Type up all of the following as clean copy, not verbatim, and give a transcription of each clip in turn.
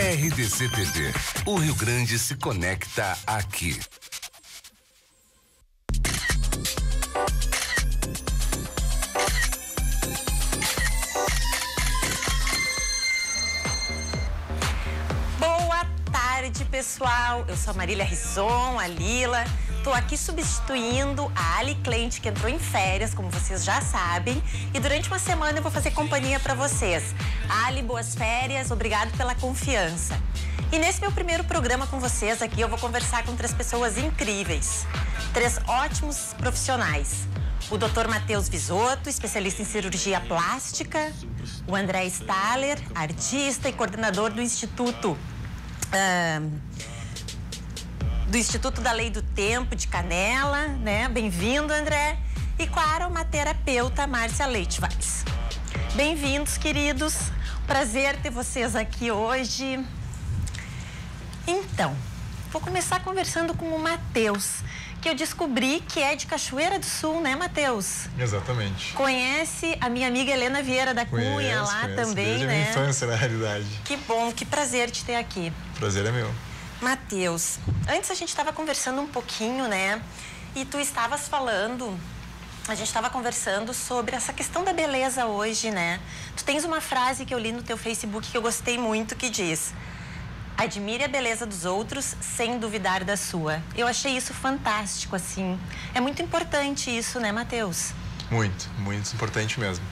RDC TV. O Rio Grande se conecta aqui. Boa tarde, pessoal. Eu sou a Marília Risson, a Lila. Tô aqui substituindo a Ali Clemente, que entrou em férias, como vocês já sabem. E durante uma semana eu vou fazer companhia para vocês. Ali, boas férias, obrigado pela confiança. E nesse meu primeiro programa com vocês aqui, eu vou conversar com 3 pessoas incríveis. 3 ótimos profissionais. O Dr. Matheus Visoto, especialista em cirurgia plástica. O André Staller, artista e coordenador do Instituto da Lei do Tempo de Canela, né? Bem-vindo, André. E com a aromaterapeuta Márcia Leitvaz. Bem-vindos, queridos. Prazer ter vocês aqui hoje. Então, vou começar conversando com o Matheus, que eu descobri que é de Cachoeira do Sul, né, Matheus? Exatamente. Conhece a minha amiga Helena Vieira da Cunha lá também, desde né? a minha infância, na realidade. Que bom, que prazer te ter aqui. Prazer é meu. Matheus, antes a gente estava conversando um pouquinho, né? E tu estavas falando, a gente estava conversando sobre essa questão da beleza hoje, né? Tu tens uma frase que eu li no teu Facebook que eu gostei muito, que diz: admire a beleza dos outros sem duvidar da sua. Eu achei isso fantástico, assim. É muito importante isso, né, Matheus? Muito, muito importante mesmo.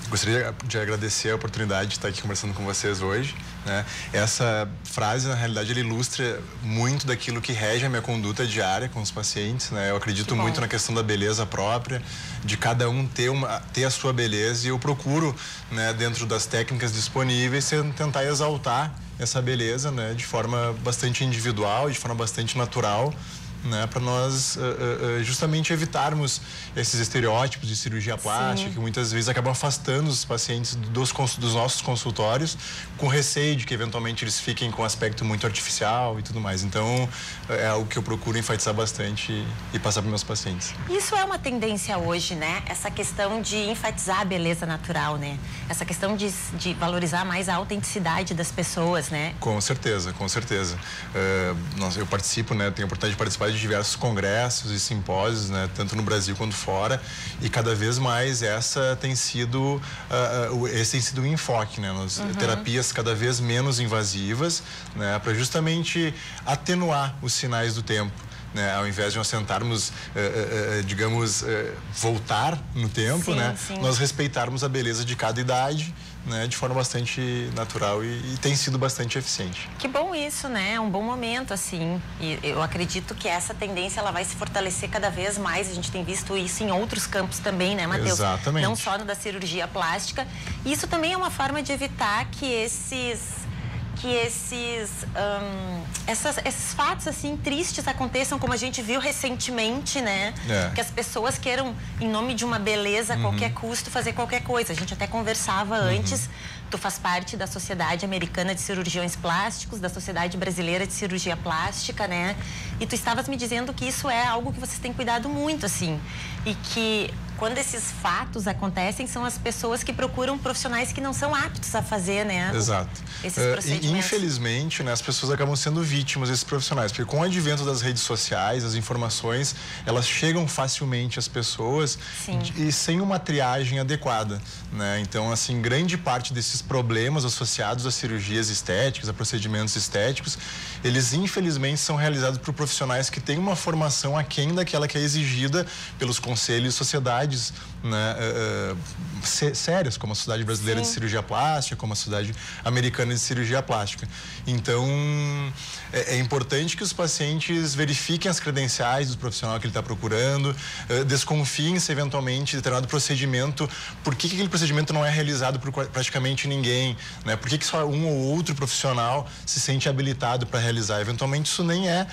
Gostaria de agradecer a oportunidade de estar aqui conversando com vocês hoje, né? Essa frase, na realidade, ela ilustra muito daquilo que rege a minha conduta diária com os pacientes, né? Eu acredito muito na questão da beleza própria, de cada um ter a sua beleza, e eu procuro, né, dentro das técnicas disponíveis, tentar exaltar essa beleza, né, de forma bastante individual, de forma bastante natural, né, para nós justamente evitarmos esses estereótipos de cirurgia plástica. Sim. Que muitas vezes acabam afastando os pacientes dos nossos consultórios, com receio de que eventualmente eles fiquem com um aspecto muito artificial e tudo mais. Então é algo que eu procuro enfatizar bastante e passar para meus pacientes. Isso é uma tendência hoje, né? Essa questão de enfatizar a beleza natural, né? Essa questão de valorizar mais a autenticidade das pessoas, né? Com certeza, com certeza. Eu participo, né? Tenho a oportunidade de participar de diversos congressos e simpósios, né, tanto no Brasil quanto fora, e cada vez mais esse tem sido o enfoque, né, nas terapias cada vez menos invasivas, né, para justamente atenuar os sinais do tempo. Né, ao invés de nós tentarmos, digamos, voltar no tempo, sim, né, sim, nós respeitarmos a beleza de cada idade, né, de forma bastante natural e tem sido bastante eficiente. Que bom isso, né? É um bom momento, assim. E eu acredito que essa tendência ela vai se fortalecer cada vez mais. A gente tem visto isso em outros campos também, né, Matheus? Exatamente. Não só no da cirurgia plástica. Isso também é uma forma de evitar que esses fatos assim tristes aconteçam, como a gente viu recentemente, né? Que as pessoas queiram, em nome de uma beleza a qualquer custo, fazer qualquer coisa. A gente até conversava antes. Tu faz parte da Sociedade Americana de Cirurgiões Plásticos, da Sociedade Brasileira de Cirurgia Plástica, né? E tu estavas me dizendo que isso é algo que vocês têm cuidado muito, assim. E que quando esses fatos acontecem, são as pessoas que procuram profissionais que não são aptos a fazer, né? Exato. Esses procedimentos. Infelizmente, né, as pessoas acabam sendo vítimas desses profissionais, porque com o advento das redes sociais, as informações, elas chegam facilmente às pessoas e sem uma triagem adequada, né? Então, assim, grande parte desses problemas associados a cirurgias estéticas, a procedimentos estéticos, eles infelizmente são realizados por profissionais que têm uma formação aquém daquela que é exigida pelos conselhos e sociedades, né, sérias, como a Sociedade Brasileira de Cirurgia Plástica, como a Sociedade Americana de Cirurgia Plástica. Então, é importante que os pacientes verifiquem as credenciais do profissional que ele está procurando, desconfiem se eventualmente determinado procedimento, por que aquele procedimento não é realizado por praticamente ninguém, né? Por que só um ou outro profissional se sente habilitado para realizar? Eventualmente isso nem é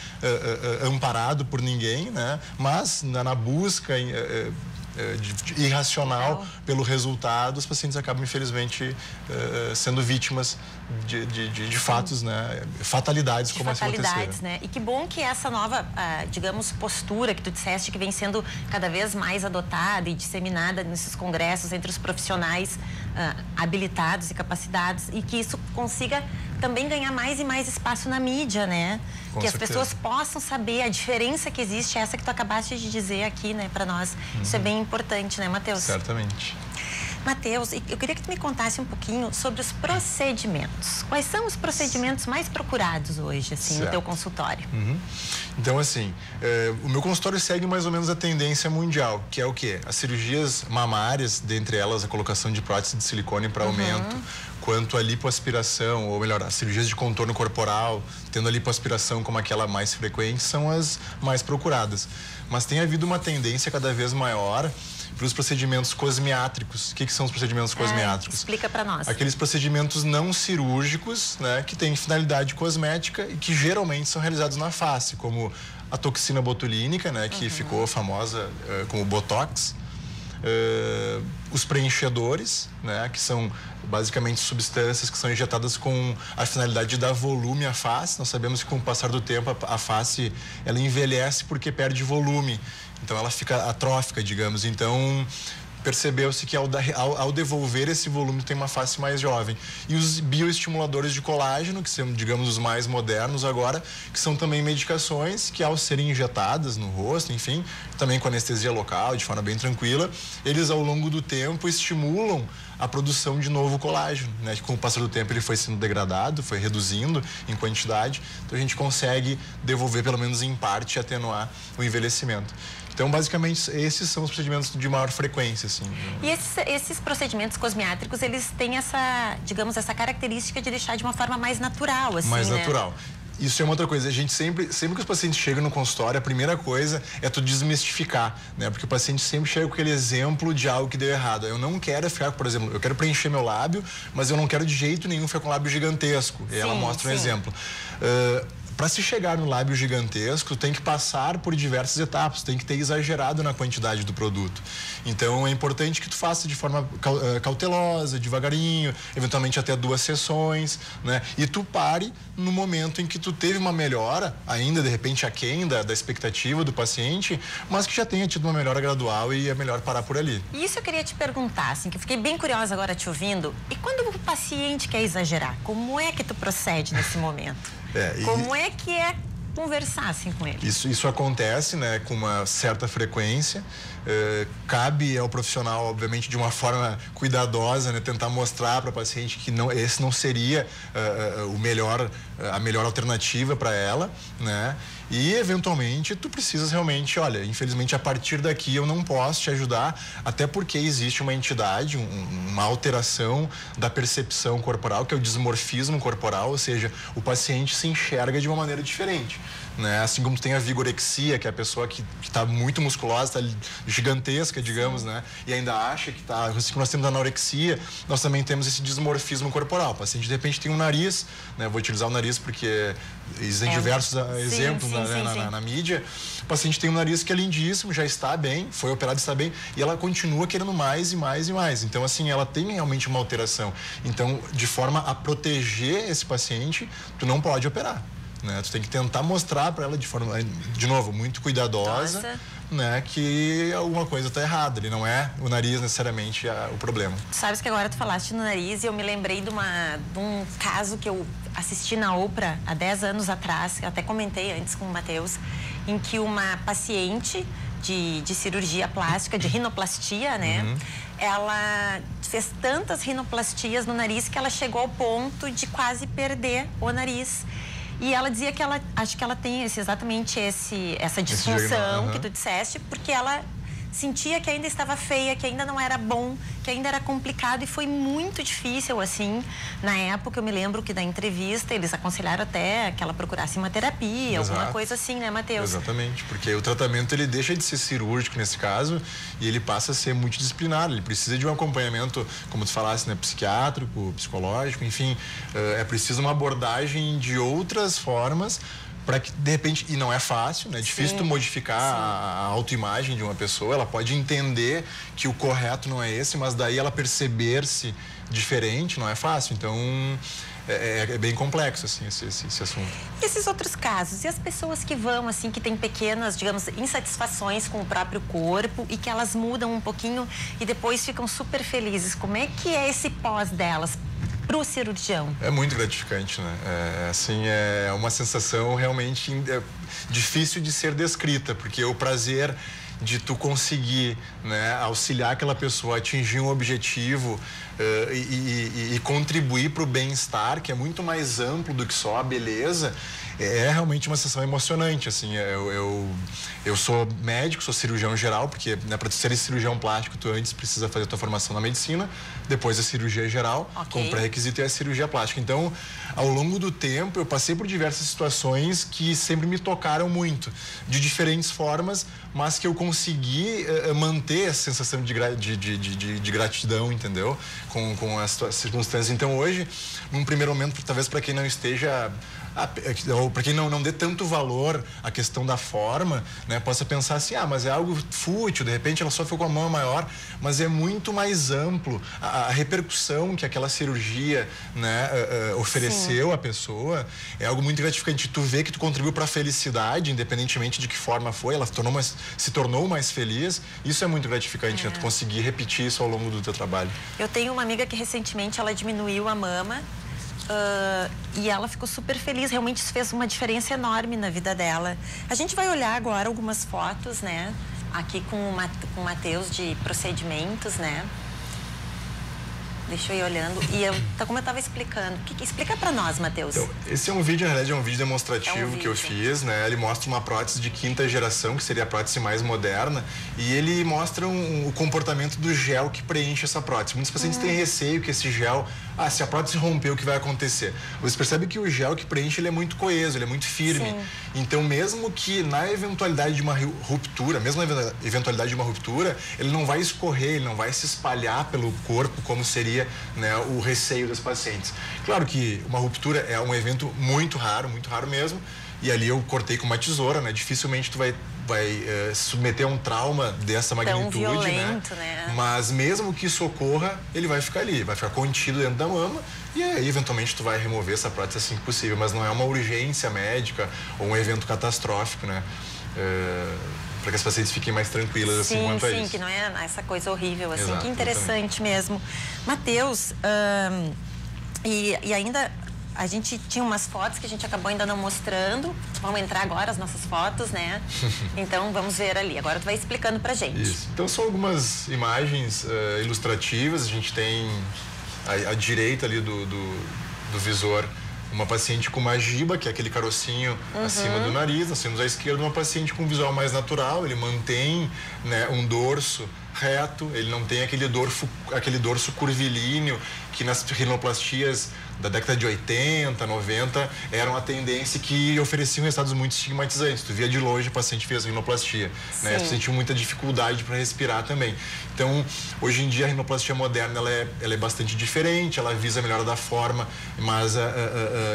amparado por ninguém, né? Mas na busca irracional pelo resultado, os pacientes acabam, infelizmente, sendo vítimas de fatos, né? Fatalidades como essa aconteceram. Né? E que bom que essa nova, digamos, postura que tu disseste, que vem sendo cada vez mais adotada e disseminada nesses congressos entre os profissionais habilitados e capacitados, e que isso consiga também ganhar mais e mais espaço na mídia, né? Com que certeza. as pessoas possam saber a diferença que existe, essa que tu acabaste de dizer aqui, né, para nós. Isso é bem importante, né, Matheus? Certamente. Matheus, eu queria que tu me contasse um pouquinho sobre os procedimentos. Quais são os procedimentos mais procurados hoje, assim, no teu consultório? Então, assim, o meu consultório segue mais ou menos a tendência mundial, que é o quê? As cirurgias mamárias, dentre elas a colocação de prótese de silicone para aumento, quanto a lipoaspiração, ou melhor, as cirurgias de contorno corporal, tendo a lipoaspiração como aquela mais frequente, são as mais procuradas. Mas tem havido uma tendência cada vez maior para os procedimentos cosmiátricos. O que são os procedimentos cosmiátricos? Explica para nós. Aqueles procedimentos não cirúrgicos, né, que têm finalidade cosmética e que geralmente são realizados na face, como a toxina botulínica, né, que ficou famosa como Botox, os preenchedores, né, que são basicamente substâncias que são injetadas com a finalidade de dar volume à face. Nós sabemos que com o passar do tempo a face ela envelhece porque perde volume, então ela fica atrófica, digamos. Então percebeu-se que ao devolver esse volume tem uma face mais jovem. E os bioestimuladores de colágeno, que são, digamos, os mais modernos agora, que são também medicações que, ao serem injetadas no rosto, enfim, também com anestesia local, de forma bem tranquila, eles ao longo do tempo estimulam a produção de novo colágeno, né? Com o passar do tempo ele foi sendo degradado, foi reduzindo em quantidade, então a gente consegue devolver, pelo menos em parte, atenuar o envelhecimento. Então, basicamente, esses são os procedimentos de maior frequência, assim. E esses procedimentos cosmiátricos, eles têm essa, digamos, essa característica de deixar de uma forma mais natural, assim, mais né? natural. Isso é uma outra coisa, a gente sempre que os pacientes chegam no consultório, a primeira coisa é tu desmistificar, né? Porque o paciente sempre chega com aquele exemplo de algo que deu errado. Eu não quero ficar, por exemplo, eu quero preencher meu lábio, mas eu não quero de jeito nenhum ficar com o lábio gigantesco. E ela mostra um exemplo. Para se chegar no lábio gigantesco, tem que passar por diversas etapas, tem que ter exagerado na quantidade do produto. Então, é importante que tu faça de forma cautelosa, devagarinho, eventualmente até 2 sessões, né? E tu pare no momento em que tu teve uma melhora, ainda de repente aquém da expectativa do paciente, mas que já tenha tido uma melhora gradual e é melhor parar por ali. E isso eu queria te perguntar, assim, que eu fiquei bem curiosa agora te ouvindo. E quando o paciente quer exagerar, como é que tu procede nesse momento? Como é que é conversar assim com ele? Isso acontece, né, com uma certa frequência. Cabe ao profissional, obviamente, de uma forma cuidadosa, né, tentar mostrar para a paciente que esse não seria a melhor alternativa para ela, né? E, eventualmente, tu precisas realmente, olha, infelizmente, a partir daqui eu não posso te ajudar, até porque existe uma entidade, uma alteração da percepção corporal, que é o dismorfismo corporal, ou seja, o paciente se enxerga de uma maneira diferente, né? Assim como tu tem a vigorexia, que é a pessoa que está muito musculosa, está gigantesca, digamos, né? E ainda acha que está... Assim como nós temos a anorexia, nós também temos esse dismorfismo corporal. O paciente, de repente, tem um nariz, né? Vou utilizar o nariz porque existem diversos exemplos na mídia. O paciente tem um nariz que é lindíssimo, já está bem, foi operado, está bem, e ela continua querendo mais e mais e mais. Então, assim, ela tem realmente uma alteração. Então, de forma a proteger esse paciente, tu não pode operar, né? Tu tem que tentar mostrar para ela de forma, de novo, muito cuidadosa, né, que alguma coisa está errada. Ele não é o nariz necessariamente o problema. Tu sabes que agora tu falaste no nariz e eu me lembrei de um caso que eu assisti na Oprah há 10 anos atrás, eu até comentei antes com o Matheus, em que uma paciente de cirurgia plástica, de rinoplastia, né? Ela fez tantas rinoplastias no nariz que ela chegou ao ponto de quase perder o nariz. E ela dizia que acho que ela tem exatamente essa disfunção que tu disseste, porque ela sentia que ainda estava feia, que ainda não era bom, que ainda era complicado, e foi muito difícil, assim. Na época, eu me lembro que da entrevista eles aconselharam até que ela procurasse uma terapia, alguma coisa assim, né, Matheus? Exatamente, porque o tratamento ele deixa de ser cirúrgico nesse caso e ele passa a ser multidisciplinar. Ele precisa de um acompanhamento, como tu falasse, né, psiquiátrico, psicológico, enfim, é preciso uma abordagem de outras formas para que, de repente, e não é fácil, né? É difícil tu modificar a autoimagem de uma pessoa. Ela pode entender que o correto não é esse, mas daí ela perceber-se diferente não é fácil. Então, é bem complexo, assim, esse assunto. E esses outros casos? E as pessoas que vão, assim, que têm pequenas, digamos, insatisfações com o próprio corpo e que elas mudam um pouquinho e depois ficam super felizes? Como é que é esse pós delas? pro cirurgião? É muito gratificante, né? Assim, é uma sensação realmente difícil de ser descrita, porque o prazer de tu conseguir, né, auxiliar aquela pessoa a atingir um objetivo e contribuir para o bem-estar, que é muito mais amplo do que só a beleza, é realmente uma sensação emocionante, assim. Eu sou médico, sou cirurgião geral, porque, né, para tu ser cirurgião plástico, tu antes precisa fazer a tua formação na medicina, depois a cirurgia geral, como pré-requisito é a cirurgia plástica. Então, ao longo do tempo, eu passei por diversas situações que sempre me tocaram muito, de diferentes formas, mas que eu consegui manter essa sensação de gratidão, entendeu? Com as circunstâncias. Então, hoje, num primeiro momento, talvez para quem não esteja... ou para quem não dê tanto valor à questão da forma, né, possa pensar assim, mas é algo fútil, de repente ela só ficou com a mão maior, mas é muito mais amplo a repercussão que aquela cirurgia, né, ofereceu à pessoa, é algo muito gratificante. Tu vê que tu contribuiu para a felicidade, independentemente de que forma foi, ela se tornou mais feliz, isso é muito gratificante, né, tu conseguir repetir isso ao longo do teu trabalho. Eu tenho uma amiga que recentemente ela diminuiu a mama, e ela ficou super feliz, realmente isso fez uma diferença enorme na vida dela. A gente vai olhar agora algumas fotos, né? Aqui com o Matheus de procedimentos, né? Deixa eu ir olhando. E como eu estava explicando, explica para nós, Matheus. Então, esse é um vídeo, na realidade, é um vídeo demonstrativo que eu fiz, né? Ele mostra uma prótese de 5ª geração, que seria a prótese mais moderna, e ele mostra o comportamento do gel que preenche essa prótese. Muitos pacientes têm receio que esse gel, se a prótese romper, o que vai acontecer? Você percebe que o gel que preenche, ele é muito coeso, ele é muito firme. Sim. Então, mesmo que na eventualidade de uma ruptura, ele não vai escorrer, ele não vai se espalhar pelo corpo, como seria, né, o receio das pacientes. Claro que uma ruptura é um evento muito raro mesmo, e ali eu cortei com uma tesoura, né? Dificilmente tu vai submeter a um trauma dessa magnitude, violento, né? Mas mesmo que isso ocorra, ele vai ficar ali, vai ficar contido dentro da mama, e aí eventualmente tu vai remover essa prótese assim que possível, mas não é uma urgência médica ou um evento catastrófico, né? Para que as pacientes fiquem mais tranquilas, assim, quanto a isso. Sim, que não é essa coisa horrível, assim. Exato, que interessante mesmo. Matheus, e ainda a gente tinha umas fotos que a gente acabou ainda não mostrando. Vamos entrar agora as nossas fotos, né? Então, vamos ver ali. Agora tu vai explicando pra gente. Isso. Então, são algumas imagens ilustrativas. A gente tem à direita ali do visor uma paciente com uma giba, que é aquele carocinho acima do nariz. Nós temos à esquerda uma paciente com um visual mais natural, ele mantém, né, um dorso reto, ele não tem aquele dorso curvilíneo que nas rinoplastias da década de 80, 90, era uma tendência que ofereciam resultados muito estigmatizantes. Tu via de longe, o paciente fez rinoplastia, né? Tu sentiu muita dificuldade para respirar também. Então, hoje em dia, a rinoplastia moderna, ela é bastante diferente, ela visa a melhora da forma, mas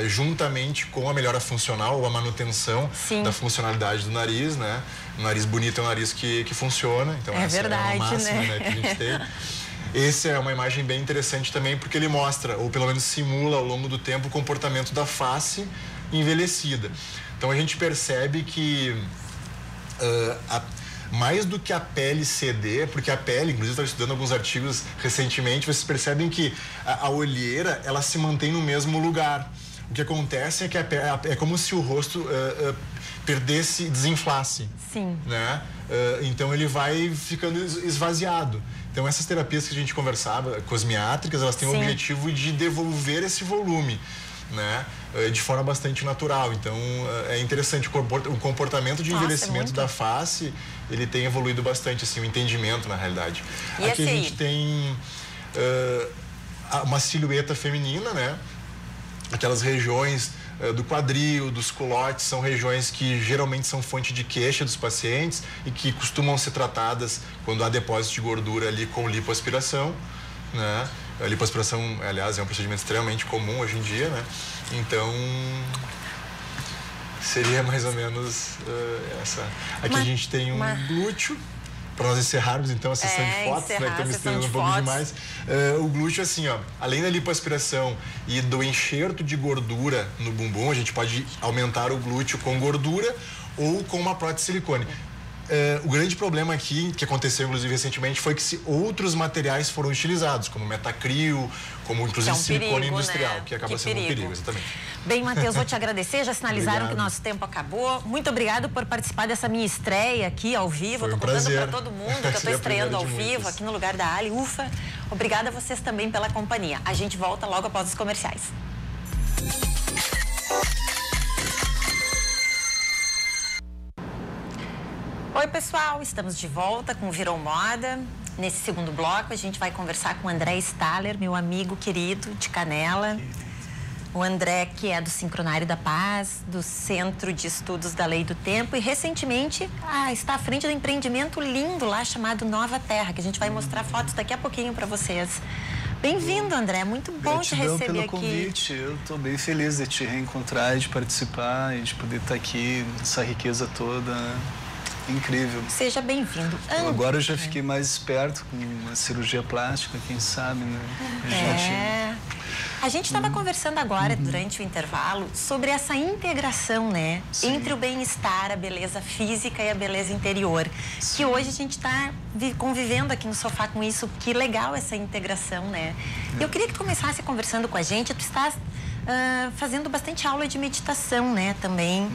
juntamente com a melhora funcional ou a manutenção da funcionalidade do nariz, né? O nariz bonito é um nariz que funciona, então essa verdade, é uma máxima, né, que a gente tem. Essa é uma imagem bem interessante também, porque ele mostra, ou pelo menos simula ao longo do tempo, o comportamento da face envelhecida. Então a gente percebe que mais do que a pele ceder, porque a pele, inclusive eu estava estudando alguns artigos recentemente, vocês percebem que a olheira, ela se mantém no mesmo lugar. O que acontece é que é como se o rosto desinflasse. Sim. Né? Então ele vai ficando esvaziado. Então essas terapias que a gente conversava, cosmiátricas, elas têm o objetivo de devolver esse volume, né? De forma bastante natural. Então é interessante, o comportamento de envelhecimento da face, ele tem evoluído bastante, assim, o entendimento na realidade. E aqui a gente tem uma silhueta feminina, né? Aquelas regiões do quadril, dos culotes, são regiões que geralmente são fonte de queixa dos pacientes e que costumam ser tratadas quando há depósito de gordura ali com lipoaspiração, né? A lipoaspiração, aliás, é um procedimento extremamente comum hoje em dia, né? Então, seria mais ou menos essa. Aqui a gente tem um glúteo. Para nós encerrarmos, então, a sessão de fotos, né, que está me estendendo um pouco demais. O glúteo, assim, ó, além da lipoaspiração e do enxerto de gordura no bumbum, a gente pode aumentar o glúteo com gordura ou com uma prótese de silicone. O grande problema aqui, que aconteceu inclusive recentemente, foi que outros materiais foram utilizados, como metacril, como inclusive silicone industrial, que acaba sendo um perigo, exatamente. Bem, Matheus, vou te agradecer, já sinalizaram que nosso tempo acabou. Muito obrigado por participar dessa minha estreia aqui ao vivo. Estou contando para todo mundo que eu estou estreando ao vivo aqui no lugar da Ali. Ufa! Obrigada a vocês também pela companhia. A gente volta logo após os comerciais. Oi, pessoal, estamos de volta com o Virou Moda. Nesse segundo bloco, a gente vai conversar com o André Staller, meu amigo querido de Canela. O André, que é do Sincronário da Paz, do Centro de Estudos da Lei do Tempo, e recentemente está à frente do empreendimento lindo lá chamado Nova Terra, que a gente vai mostrar fotos daqui a pouquinho para vocês. Bem-vindo, André, muito bom te receber pelo aqui. Convite, eu estou bem feliz de te reencontrar, de participar e de poder estar aqui, essa riqueza toda. Incrível. Seja bem-vindo. Agora eu já fiquei mais esperto com uma cirurgia plástica, quem sabe, né? A gente estava conversando agora, durante o intervalo, sobre essa integração, né? Sim. Entre o bem-estar, a beleza física e a beleza interior. Sim. Que hoje a gente está convivendo aqui no sofá com isso. Que legal essa integração, né? Eu queria que tu começasse conversando com a gente. Tu estás fazendo bastante aula de meditação, né? Também.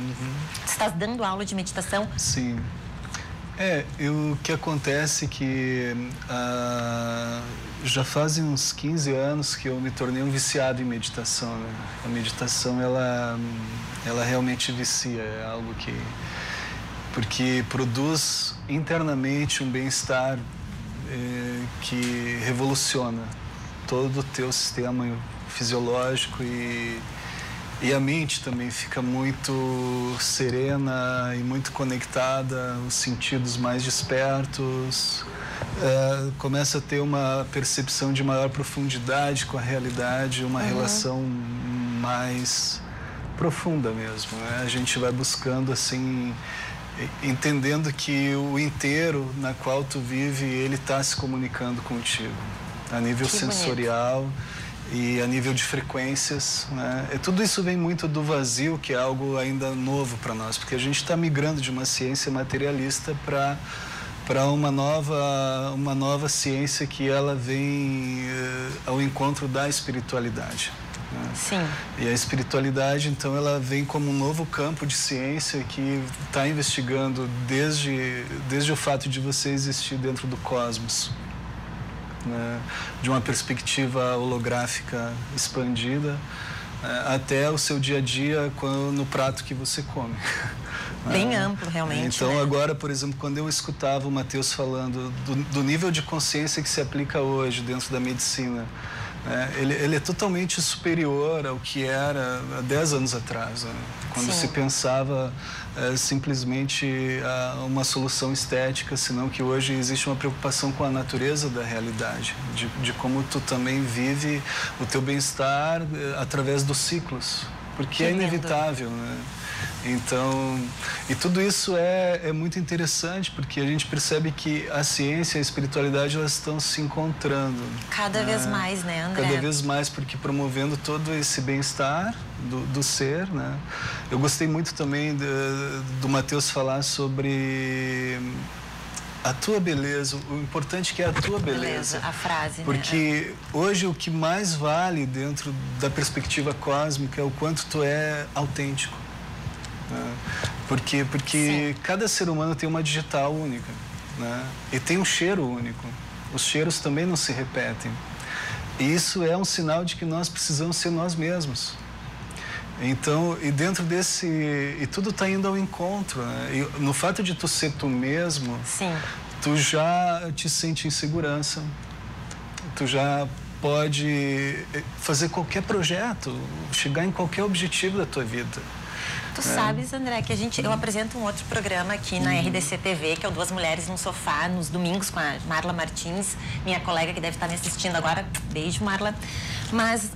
Tu estás dando aula de meditação. Sim. O que acontece é que já fazem uns 15 anos que eu me tornei um viciado em meditação, né? A meditação, ela realmente vicia, é algo porque produz internamente um bem-estar que revoluciona todo o teu sistema fisiológico e a mente também fica muito serena e muito conectada, os sentidos mais despertos, começa a ter uma percepção de maior profundidade com a realidade, uma relação mais profunda mesmo, né? A gente vai buscando assim, entendendo que o inteiro na qual tu vive, ele está se comunicando contigo, a nível sensorial. E a nível de frequências, né? Tudo isso vem muito do vazio, que é algo ainda novo para nós, porque a gente está migrando de uma ciência materialista para uma nova ciência que ela vem ao encontro da espiritualidade. Né? Sim. E a espiritualidade, então, ela vem como um novo campo de ciência que está investigando desde o fato de você existir dentro do cosmos. Né, de uma perspectiva holográfica expandida, até o seu dia a dia no prato que você come. Bem amplo, realmente. Então, né? Agora, por exemplo, quando eu escutava o Matheus falando do nível de consciência que se aplica hoje dentro da medicina, ele é totalmente superior ao que era há 10 anos atrás, né? Quando se pensava simplesmente uma solução estética, senão que hoje existe uma preocupação com a natureza da realidade, de como tu também vive o teu bem-estar através dos ciclos, porque é inevitável, né? Então, e tudo isso é muito interessante, porque a gente percebe que a ciência e a espiritualidade, elas estão se encontrando. Cada vez mais, né, André? Cada vez mais, porque promovendo todo esse bem-estar do ser, né? Eu gostei muito também do Matheus falar sobre a tua beleza, o importante que é a tua beleza. A frase, porque hoje o que mais vale dentro da perspectiva cósmica é o quanto tu é autêntico. Porque cada ser humano tem uma digital única, né? E tem um cheiro único. Os cheiros também não se repetem. E isso é um sinal de que nós precisamos ser nós mesmos. Então, e dentro desse... E tudo está indo ao encontro, né? E no fato de tu ser tu mesmo, tu já te sente em segurança. Tu já pode fazer qualquer projeto, chegar em qualquer objetivo da tua vida. Tu sabes, André, que eu apresento um outro programa aqui na RDC TV, que é o Duas Mulheres no Sofá, nos domingos, com a Marla Martins, minha colega que deve estar me assistindo agora. Beijo, Marla. Mas,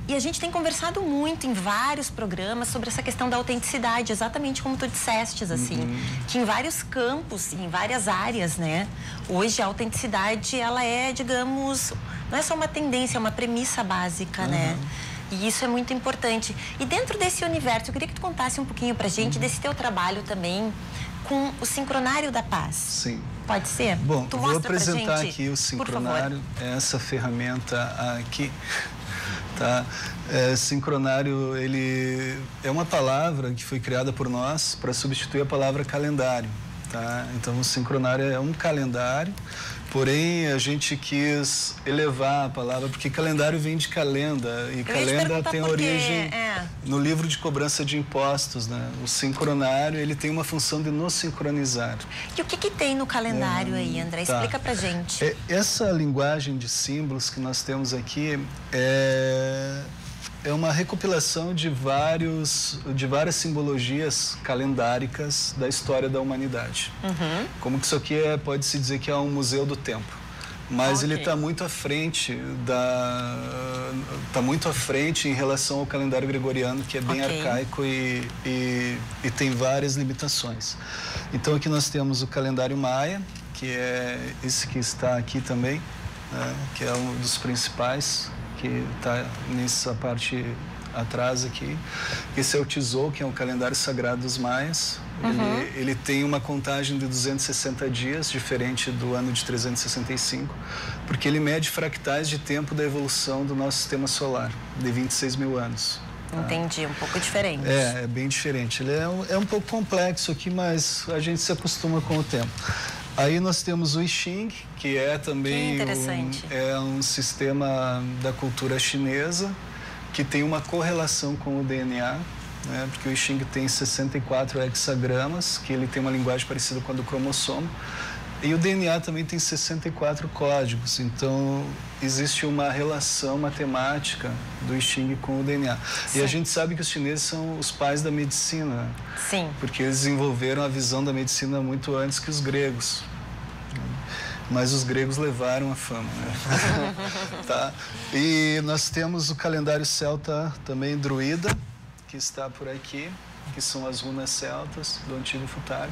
e a gente tem conversado muito em vários programas sobre essa questão da autenticidade, exatamente como tu dissestes, assim, que em vários campos, em várias áreas, né? Hoje a autenticidade, ela é, digamos, não é só uma tendência, é uma premissa básica, né? E isso é muito importante. E dentro desse universo, eu queria que tu contasse um pouquinho pra gente desse teu trabalho também com o Sincronário da Paz. Sim. Pode ser? Bom, tu vou apresentar gente, aqui o Sincronário, essa ferramenta aqui. Tá? Sincronário, ele é uma palavra que foi criada por nós para substituir a palavra calendário. Tá? Então, o sincronário é um calendário, porém a gente quis elevar a palavra, porque calendário vem de calenda, e calenda tem origem no livro de cobrança de impostos, né? O sincronário, ele tem uma função de nos sincronizar. E o que tem no calendário aí, André? Explica pra gente. Essa linguagem de símbolos que nós temos aqui é uma recopilação de várias simbologias calendáricas da história da humanidade. Como que isso aqui pode-se dizer que é um museu do tempo. Mas ele está muito à frente em relação ao calendário gregoriano, que é bem arcaico e tem várias limitações. Então aqui nós temos o calendário maia, que é esse que está aqui também, né, que é um dos principais, que está nessa parte atrás aqui. Esse é o Tzolk'in, que é um calendário sagrado dos maias. Ele tem uma contagem de 260 dias, diferente do ano de 365, porque ele mede fractais de tempo da evolução do nosso sistema solar, de 26 mil anos. Entendi, um pouco diferente. É bem diferente. Ele é um pouco complexo aqui, mas a gente se acostuma com o tempo. Aí nós temos o I Ching, que é também um sistema da cultura chinesa, que tem uma correlação com o DNA, né? Porque o I Ching tem 64 hexagramas, que ele tem uma linguagem parecida com a do cromossomo, e o DNA também tem 64 códigos, então existe uma relação matemática do I Ching com o DNA. Sim. E a gente sabe que os chineses são os pais da medicina. Sim. Porque eles desenvolveram a visão da medicina muito antes que os gregos. Mas os gregos levaram a fama, né? Tá? E nós temos o calendário celta também, druida, que está por aqui, que são as runas celtas do antigo Futhark.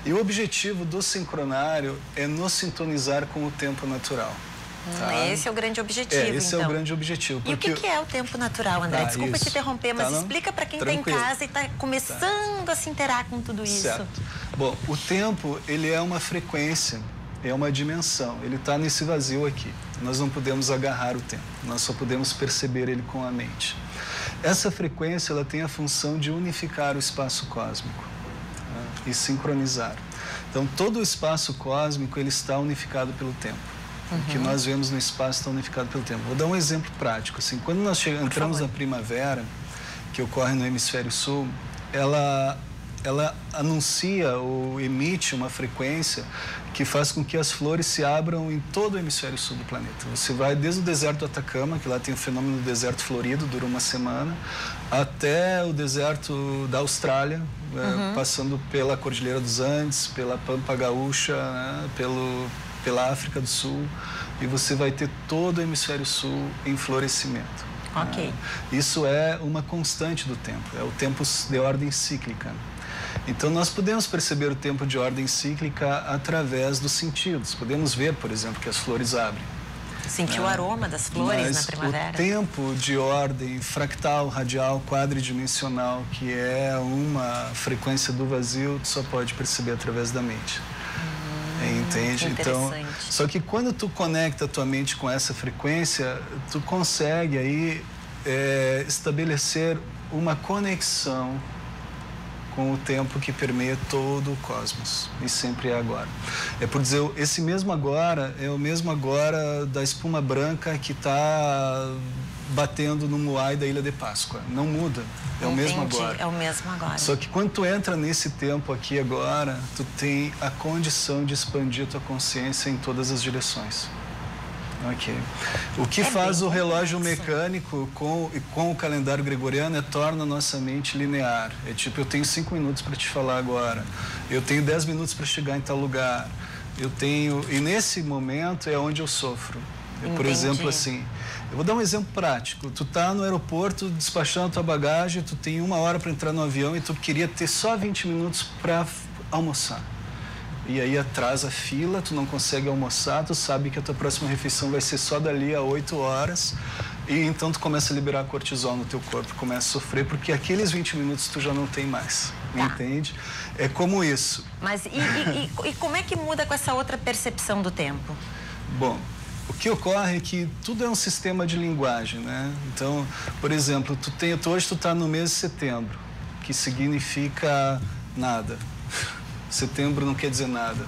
E o objetivo do sincronário é nos sintonizar com o tempo natural. Tá? Esse é o grande objetivo, esse é o grande objetivo. E o que é o tempo natural, André? Desculpa te interromper, mas explica para quem está em casa e está começando a se interar com tudo isso. Certo. Bom, o tempo, ele é uma frequência, é uma dimensão. Ele está nesse vazio aqui. Nós não podemos agarrar o tempo, nós só podemos perceber ele com a mente. Essa frequência, ela tem a função de unificar o espaço cósmico, tá? E sincronizar. Então, todo o espaço cósmico, ele está unificado pelo tempo. O que nós vemos no espaço está unificado pelo tempo. Vou dar um exemplo prático. Assim, quando nós entramos na primavera, que ocorre no hemisfério sul, ela anuncia ou emite uma frequência que faz com que as flores se abram em todo o hemisfério sul do planeta. Você vai desde o deserto do Atacama, que lá tem o fenômeno do deserto florido, dura uma semana, até o deserto da Austrália, passando pela Cordilheira dos Andes, pela Pampa Gaúcha, né, pela África do Sul, e você vai ter todo o hemisfério sul em florescimento. Ok. Isso é uma constante do tempo, é o tempo de ordem cíclica. Então, nós podemos perceber o tempo de ordem cíclica através dos sentidos. Podemos ver, por exemplo, que as flores abrem. Sentir o aroma das flores na primavera. O tempo de ordem fractal, radial, quadridimensional, que é uma frequência do vazio, tu só pode perceber através da mente. Entende? Então, só que quando tu conecta a tua mente com essa frequência, tu consegue aí estabelecer uma conexão com o tempo que permeia todo o cosmos, e sempre é agora. É por dizer, esse mesmo agora é o mesmo agora da espuma branca que está batendo no Moai da Ilha de Páscoa. Não muda, é o mesmo agora. É o mesmo agora. Só que quando tu entra nesse tempo aqui agora, tu tem a condição de expandir tua consciência em todas as direções. Ok. O que faz o relógio mecânico com o calendário gregoriano torna a nossa mente linear. É tipo, eu tenho 5 minutos para te falar agora, eu tenho 10 minutos para chegar em tal lugar, e nesse momento é onde eu sofro. Por exemplo, assim, eu vou dar um exemplo prático. Tu tá no aeroporto despachando a tua bagagem, tu tem 1 hora para entrar no avião e tu queria ter só 20 minutos para almoçar. E aí atrasa a fila, tu não consegue almoçar, tu sabe que a tua próxima refeição vai ser só dali a 8 horas E então tu começa a liberar cortisol no teu corpo, começa a sofrer, porque aqueles 20 minutos tu já não tem mais, entende? É como isso. Mas e como é que muda com essa outra percepção do tempo? Bom, o que ocorre é que tudo é um sistema de linguagem, né? Então, por exemplo, hoje tu tá no mês de setembro, que significa nada. Setembro não quer dizer nada.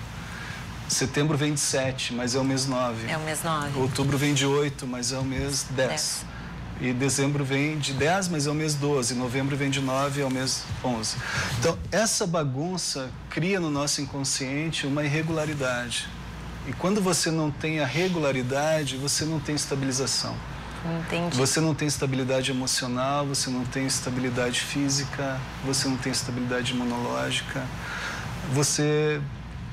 Setembro vem de 7, mas é o mês 9. É o mês 9. Outubro vem de 8, mas é o mês 10. E dezembro vem de 10, mas é o mês 12. Novembro vem de 9, é o mês 11. Então, essa bagunça cria no nosso inconsciente uma irregularidade. E quando você não tem a regularidade, você não tem estabilização. Entendi. Você não tem estabilidade emocional, você não tem estabilidade física, você não tem estabilidade imunológica. Você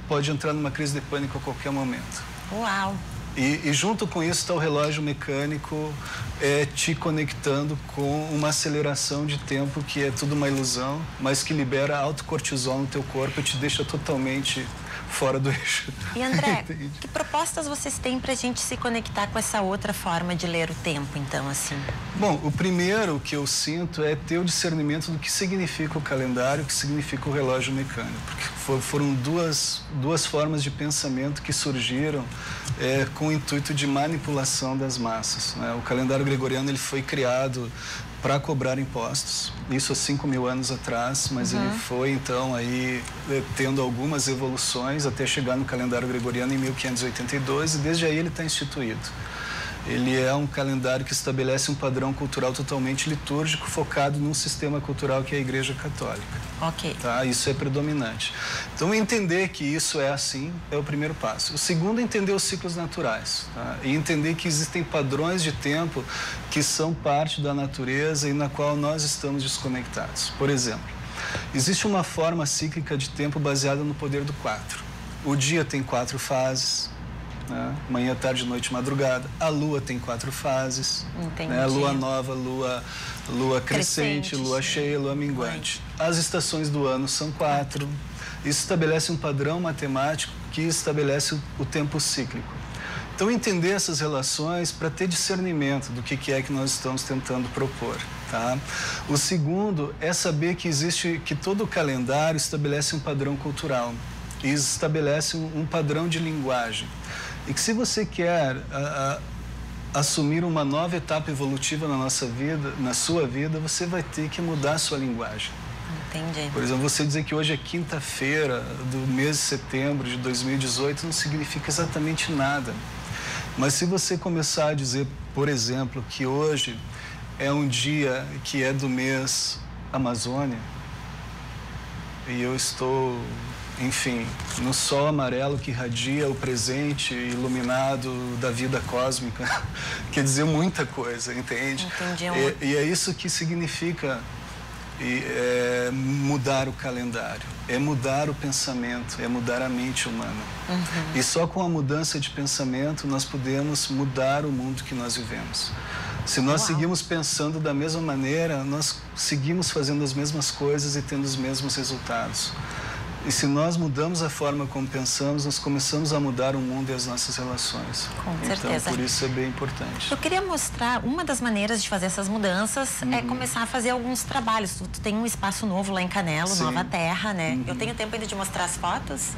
pode entrar numa crise de pânico a qualquer momento. Uau! E junto com isso está o relógio mecânico te conectando com uma aceleração de tempo que é tudo uma ilusão, mas que libera alto cortisol no teu corpo e te deixa totalmente fora do eixo. E André, que propostas vocês têm para a gente se conectar com essa outra forma de ler o tempo, então, assim? Bom, o primeiro que eu sinto é ter o discernimento do que significa o calendário, o que significa o relógio mecânico. Porque foram duas formas de pensamento que surgiram com o intuito de manipulação das massas, né? O calendário gregoriano ele foi criado para cobrar impostos, isso há 5.000 anos atrás, mas ele foi então aí tendo algumas evoluções até chegar no calendário gregoriano em 1582 e desde aí ele está instituído. Ele é um calendário que estabelece um padrão cultural totalmente litúrgico, focado num sistema cultural que é a Igreja Católica. Ok. Tá? Isso é predominante. Então, entender que isso é assim é o primeiro passo. O segundo é entender os ciclos naturais. Tá? E entender que existem padrões de tempo que são parte da natureza e na qual nós estamos desconectados. Por exemplo, existe uma forma cíclica de tempo baseada no poder do 4. O dia tem 4 fases. Né? Manhã, tarde, noite, madrugada. A lua tem 4 fases. Né? Lua nova, lua crescente, lua cheia, lua minguante. As estações do ano são 4. Isso estabelece um padrão matemático que estabelece o tempo cíclico. Então, entender essas relações para ter discernimento do que é que nós estamos tentando propor. Tá? O segundo é saber que todo calendário estabelece um padrão cultural e estabelece um padrão de linguagem. E que se você quer assumir uma nova etapa evolutiva na sua vida, você vai ter que mudar a sua linguagem. Entendi. Por exemplo, você dizer que hoje é quinta-feira do mês de setembro de 2018 não significa exatamente nada. Mas se você começar a dizer, por exemplo, que hoje é um dia que é do mês Amazônia e eu estou... Enfim, no sol amarelo que irradia o presente iluminado da vida cósmica, quer dizer muita coisa, entende? Entendi. E é isso que significa mudar o calendário, é mudar o pensamento, é mudar a mente humana. E só com a mudança de pensamento nós podemos mudar o mundo que nós vivemos. Se nós seguimos pensando da mesma maneira, nós seguimos fazendo as mesmas coisas e tendo os mesmos resultados. E se nós mudamos a forma como pensamos, nós começamos a mudar o mundo e as nossas relações. Com certeza. Então, por isso é bem importante. Eu queria mostrar, uma das maneiras de fazer essas mudanças é começar a fazer alguns trabalhos. Tu tem um espaço novo lá em Canelo, Nova Terra, né? Eu tenho tempo ainda de mostrar as fotos?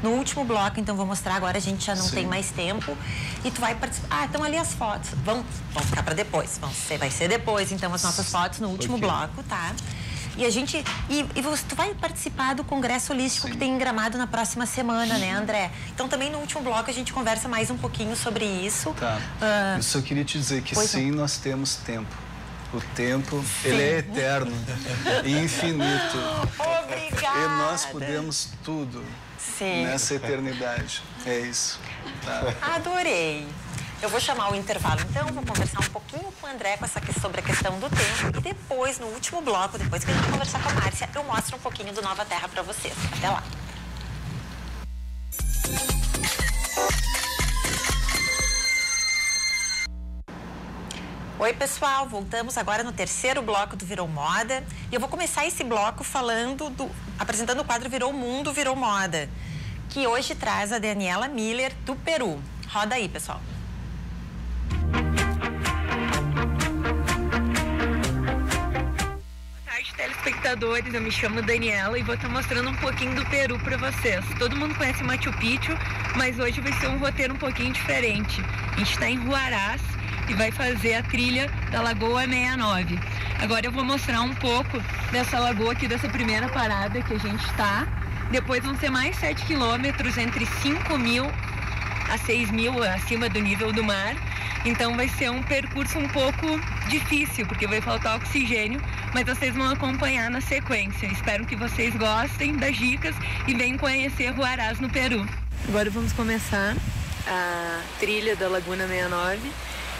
No último bloco, então, vou mostrar. Agora a gente já não tem mais tempo. E tu vai participar. Ah, estão ali as fotos. Vão ficar para depois. Vai ser depois, então, as nossas fotos no último bloco, tá? E a gente... tu vai participar do Congresso Holístico que tem em Gramado na próxima semana, né, André? Então, também no último bloco a gente conversa mais um pouquinho sobre isso. Tá. Eu só queria te dizer que sim, nós temos tempo. O tempo, ele é eterno e infinito. Obrigada! E nós podemos tudo nessa eternidade. É isso. Tá. Adorei! Eu vou chamar o intervalo, então, vou conversar um pouquinho com o André sobre a questão do tempo e depois, no último bloco, depois que a gente conversar com a Márcia, eu mostro um pouquinho do Nova Terra para vocês. Até lá! Oi, pessoal, voltamos agora no terceiro bloco do Virou Moda e eu vou começar esse bloco apresentando o quadro Virou Mundo, Virou Moda, que hoje traz a Daniela Miller, do Peru. Roda aí, pessoal. telespectadores, eu me chamo Daniela e vou estar mostrando um pouquinho do Peru para vocês. Todo mundo conhece Machu Picchu, mas hoje vai ser um roteiro um pouquinho diferente. A gente está em Huaraz e vai fazer a trilha da Lagoa 69. Agora eu vou mostrar um pouco dessa lagoa aqui, dessa primeira parada que a gente está. Depois vão ser mais 7 quilômetros, entre 5.000 a 6.000 acima do nível do mar. Então vai ser um percurso um pouco difícil, porque vai faltar oxigênio, mas vocês vão acompanhar na sequência. Espero que vocês gostem das dicas e venham conhecer Huaraz no Peru. Agora vamos começar a trilha da Laguna 69,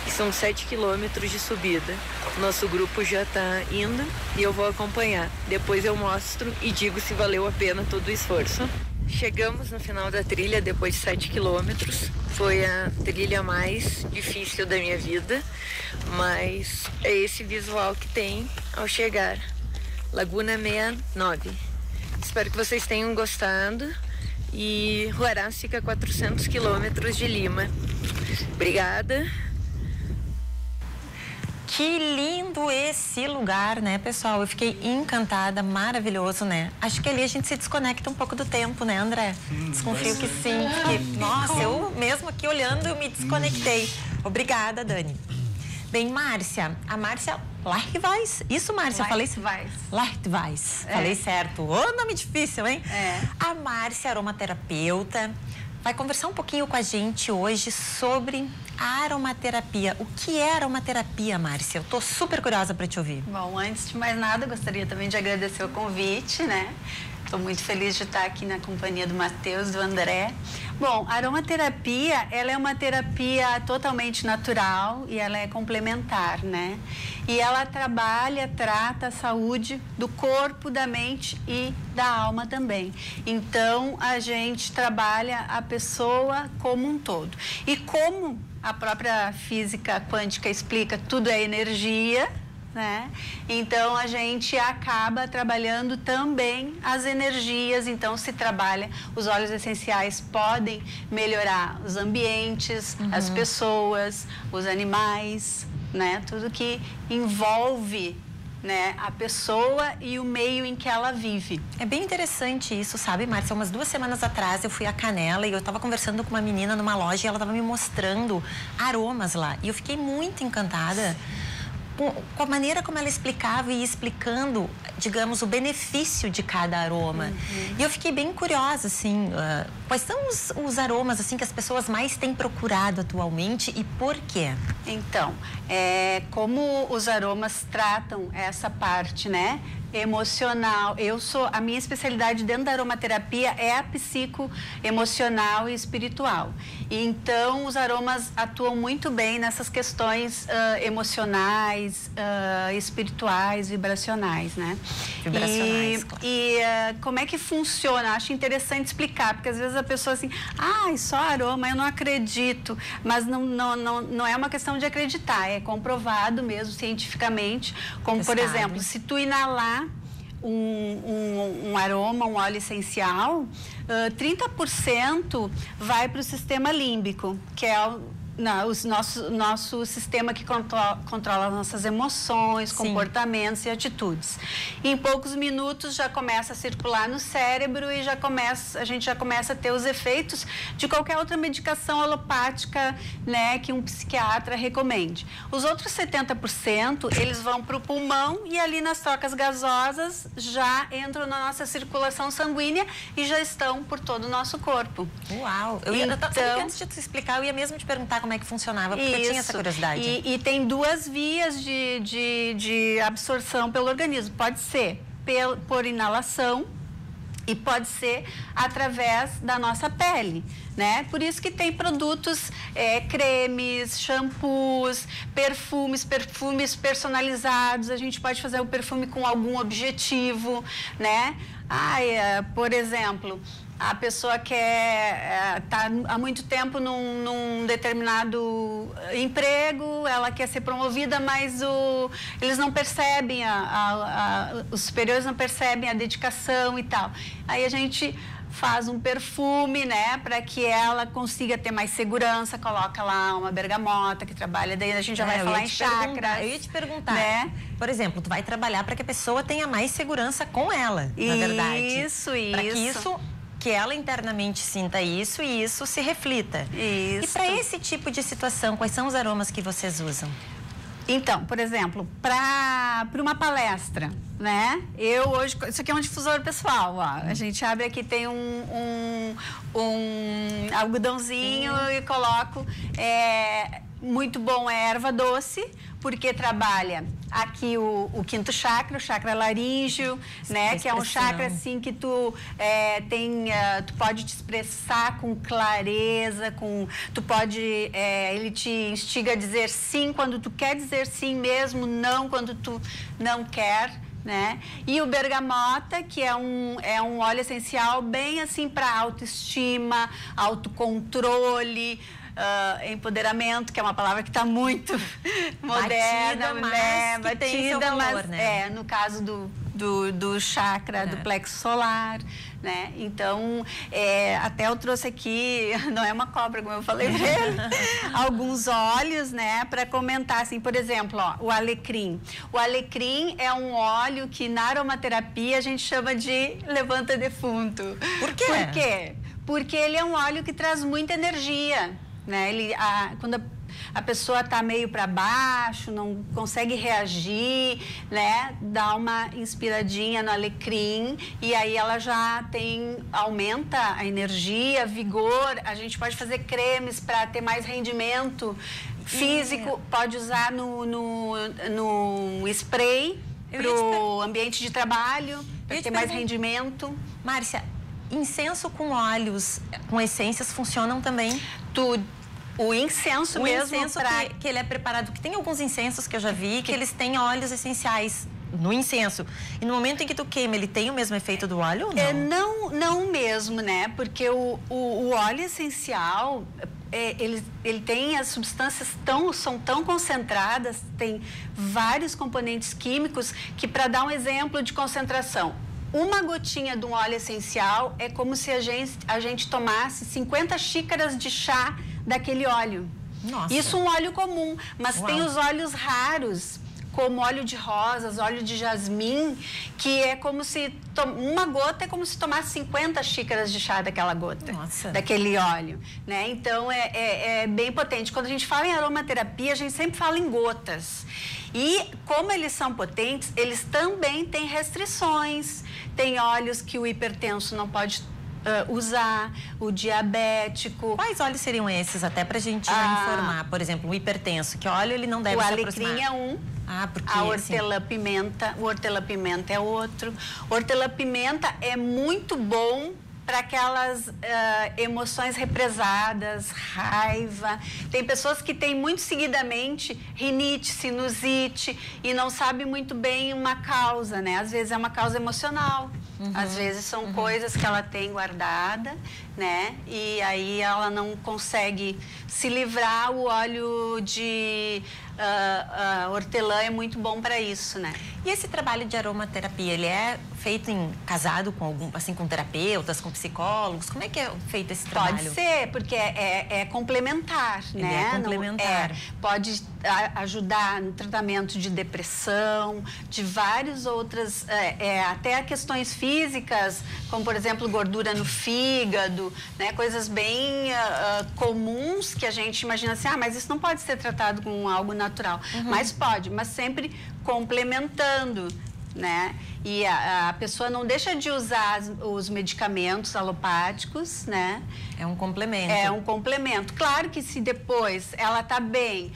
que são 7 quilômetros de subida. Nosso grupo já está indo e eu vou acompanhar. Depois eu mostro e digo se valeu a pena todo o esforço. Chegamos no final da trilha depois de 7 quilômetros. Foi a trilha mais difícil da minha vida, mas é esse visual que tem ao chegar. Laguna 69. Espero que vocês tenham gostado e Huaraz fica a 400 quilômetros de Lima. Obrigada. Que lindo esse lugar, né, pessoal? Eu fiquei encantada, maravilhoso, né? Acho que ali a gente se desconecta um pouco do tempo, né, André? Desconfio que sim. Porque, nossa, eu mesmo aqui olhando, eu me desconectei. Obrigada, Dani. Bem, Márcia, a Márcia Lartweis. Isso, Márcia, eu falei Lartweis. Falei certo. Ô, nome difícil, hein? A Márcia, aromaterapeuta, vai conversar um pouquinho com a gente hoje sobre a aromaterapia. O que é aromaterapia, Márcia? Eu tô super curiosa para te ouvir. Bom, antes de mais nada, eu gostaria também de agradecer o convite, né? Estou muito feliz de estar aqui na companhia do Matheus, do André. Bom, a aromaterapia, ela é uma terapia totalmente natural e ela é complementar, né? E ela trata a saúde do corpo, da mente e da alma também. Então, a gente trabalha a pessoa como um todo. E como a própria física quântica explica, tudo é energia, né? Então a gente acaba trabalhando também as energias. Então se trabalha, os óleos essenciais podem melhorar os ambientes, as pessoas, os animais, né? Tudo que envolve, né, a pessoa e o meio em que ela vive. É bem interessante isso, sabe, Márcia? Umas 2 semanas atrás eu fui a Canela e eu estava conversando com uma menina numa loja e ela estava me mostrando aromas lá. E eu fiquei muito encantada com a maneira como ela explicava e explicando, digamos, o benefício de cada aroma. E eu fiquei bem curiosa, assim, quais são os aromas, assim, que as pessoas mais têm procurado atualmente e por quê? Então, como os aromas tratam essa parte, né, emocional. A minha especialidade dentro da aromaterapia é a psicoemocional e espiritual. Então, os aromas atuam muito bem nessas questões emocionais, espirituais, vibracionais, né? Vibracionais, claro. E como é que funciona? Acho interessante explicar, porque às vezes a pessoa assim, só aroma, eu não acredito. Mas não é uma questão de acreditar, é comprovado mesmo cientificamente, como por exemplo, se tu inalar um aroma, um óleo essencial, 30% vai para o sistema límbico, que é o nosso sistema que controla nossas emoções, comportamentos e atitudes. Em poucos minutos já começa a circular no cérebro e a gente já começa a ter os efeitos de qualquer outra medicação alopática, né, que um psiquiatra recomende. Os outros 70%, eles vão para o pulmão e ali nas trocas gasosas já entram na nossa circulação sanguínea e já estão por todo o nosso corpo. Uau! Antes de tu explicar, eu ia mesmo te perguntar como é que funcionava, porque eu tinha essa curiosidade. E tem 2 vias de absorção pelo organismo. Pode ser por inalação e pode ser através da nossa pele, né? Por isso que tem produtos, cremes, shampoos, perfumes personalizados. A gente pode fazer o perfume com algum objetivo, né? Por exemplo, a pessoa quer está há muito tempo num determinado emprego, ela quer ser promovida, mas eles não percebem, os superiores não percebem a dedicação e tal. Aí a gente faz um perfume, né, para que ela consiga ter mais segurança, coloca lá uma bergamota que trabalha, daí a gente já vai falar em chakras. Eu ia te perguntar, né? Por exemplo, tu vai trabalhar para que a pessoa tenha mais segurança com ela, na verdade. Isso. Para que ela internamente sinta isso e isso se reflita. Isso. E para esse tipo de situação, quais são os aromas que vocês usam? Então, por exemplo, para uma palestra, né? Eu hoje, isso aqui é um difusor pessoal, ó. A gente abre aqui, tem um algodãozinho e coloco. Muito bom é erva doce, porque trabalha aqui o quinto chakra, o chakra laríngeo, né? Que é um chakra assim que tu pode te expressar com clareza, ele te instiga a dizer sim quando tu quer dizer sim mesmo, não quando tu não quer, né? E o bergamota, que é um óleo essencial bem assim para autoestima, autocontrole, empoderamento, que é uma palavra que está muito moderna, batida, mas né? No caso do chakra, do plexo solar, né? Então, até eu trouxe aqui, não é uma cobra, como eu falei pra ele, alguns óleos, né, para comentar, assim, por exemplo, ó, o alecrim. O alecrim é um óleo que na aromaterapia a gente chama de levanta defunto. Por quê? Por quê? Porque ele é um óleo que traz muita energia, né? Quando a pessoa está meio para baixo, não consegue reagir, né? Dá uma inspiradinha no alecrim e aí ela já aumenta a energia, vigor. A gente pode fazer cremes para ter mais rendimento físico, pode usar no spray para o ambiente de trabalho, para ter mais rendimento. Márcia, incenso com óleos, com essências funcionam também? Tudo. O incenso mesmo, que ele é preparado, que tem alguns incensos que eu já vi, que eles têm óleos essenciais no incenso. E no momento em que tu queima, ele tem o mesmo efeito do óleo ou não? Não mesmo, né? Porque o óleo essencial, ele tem as substâncias são tão concentradas, tem vários componentes químicos que, para dar um exemplo de concentração, uma gotinha de um óleo essencial é como se a gente tomasse 50 xícaras de chá daquele óleo. Nossa. Isso um óleo comum, mas tem os óleos raros, como óleo de rosas, óleo de jasmim, que é como se uma gota é como se tomasse 50 xícaras de chá daquela gota. Nossa. Daquele óleo, né? Então é bem potente. Quando a gente fala em aromaterapia, a gente sempre fala em gotas. E como eles são potentes, eles também têm restrições. Tem óleos que o hipertenso não pode usar, o diabético. Quais óleos seriam esses, até pra gente informar? Por exemplo, o hipertenso, que óleo ele não deve se aproximar? O alecrim é um. Porque a hortelã-pimenta, o hortelã-pimenta é outro. Hortelã-pimenta é muito bom para aquelas emoções represadas, raiva. Tem pessoas que têm muito seguidamente rinite, sinusite e não sabem muito bem uma causa, né? Às vezes é uma causa emocional, às vezes são coisas que ela tem guardada, né? E aí ela não consegue se livrar. O óleo de hortelã é muito bom para isso, né? E esse trabalho de aromaterapia, ele é feito casado com com terapeutas, com psicólogos? Como é que é feito esse trabalho? Pode ser, porque é complementar, né? É complementar. Pode ajudar no tratamento de depressão, de várias outras, até questões físicas, como por exemplo gordura no fígado, né? Coisas bem comuns que a gente imagina assim, mas isso não pode ser tratado com algo natural. Mas pode, mas sempre complementando, né? E a pessoa não deixa de usar os medicamentos alopáticos, né? É um complemento. É um complemento. Claro que se depois ela está bem...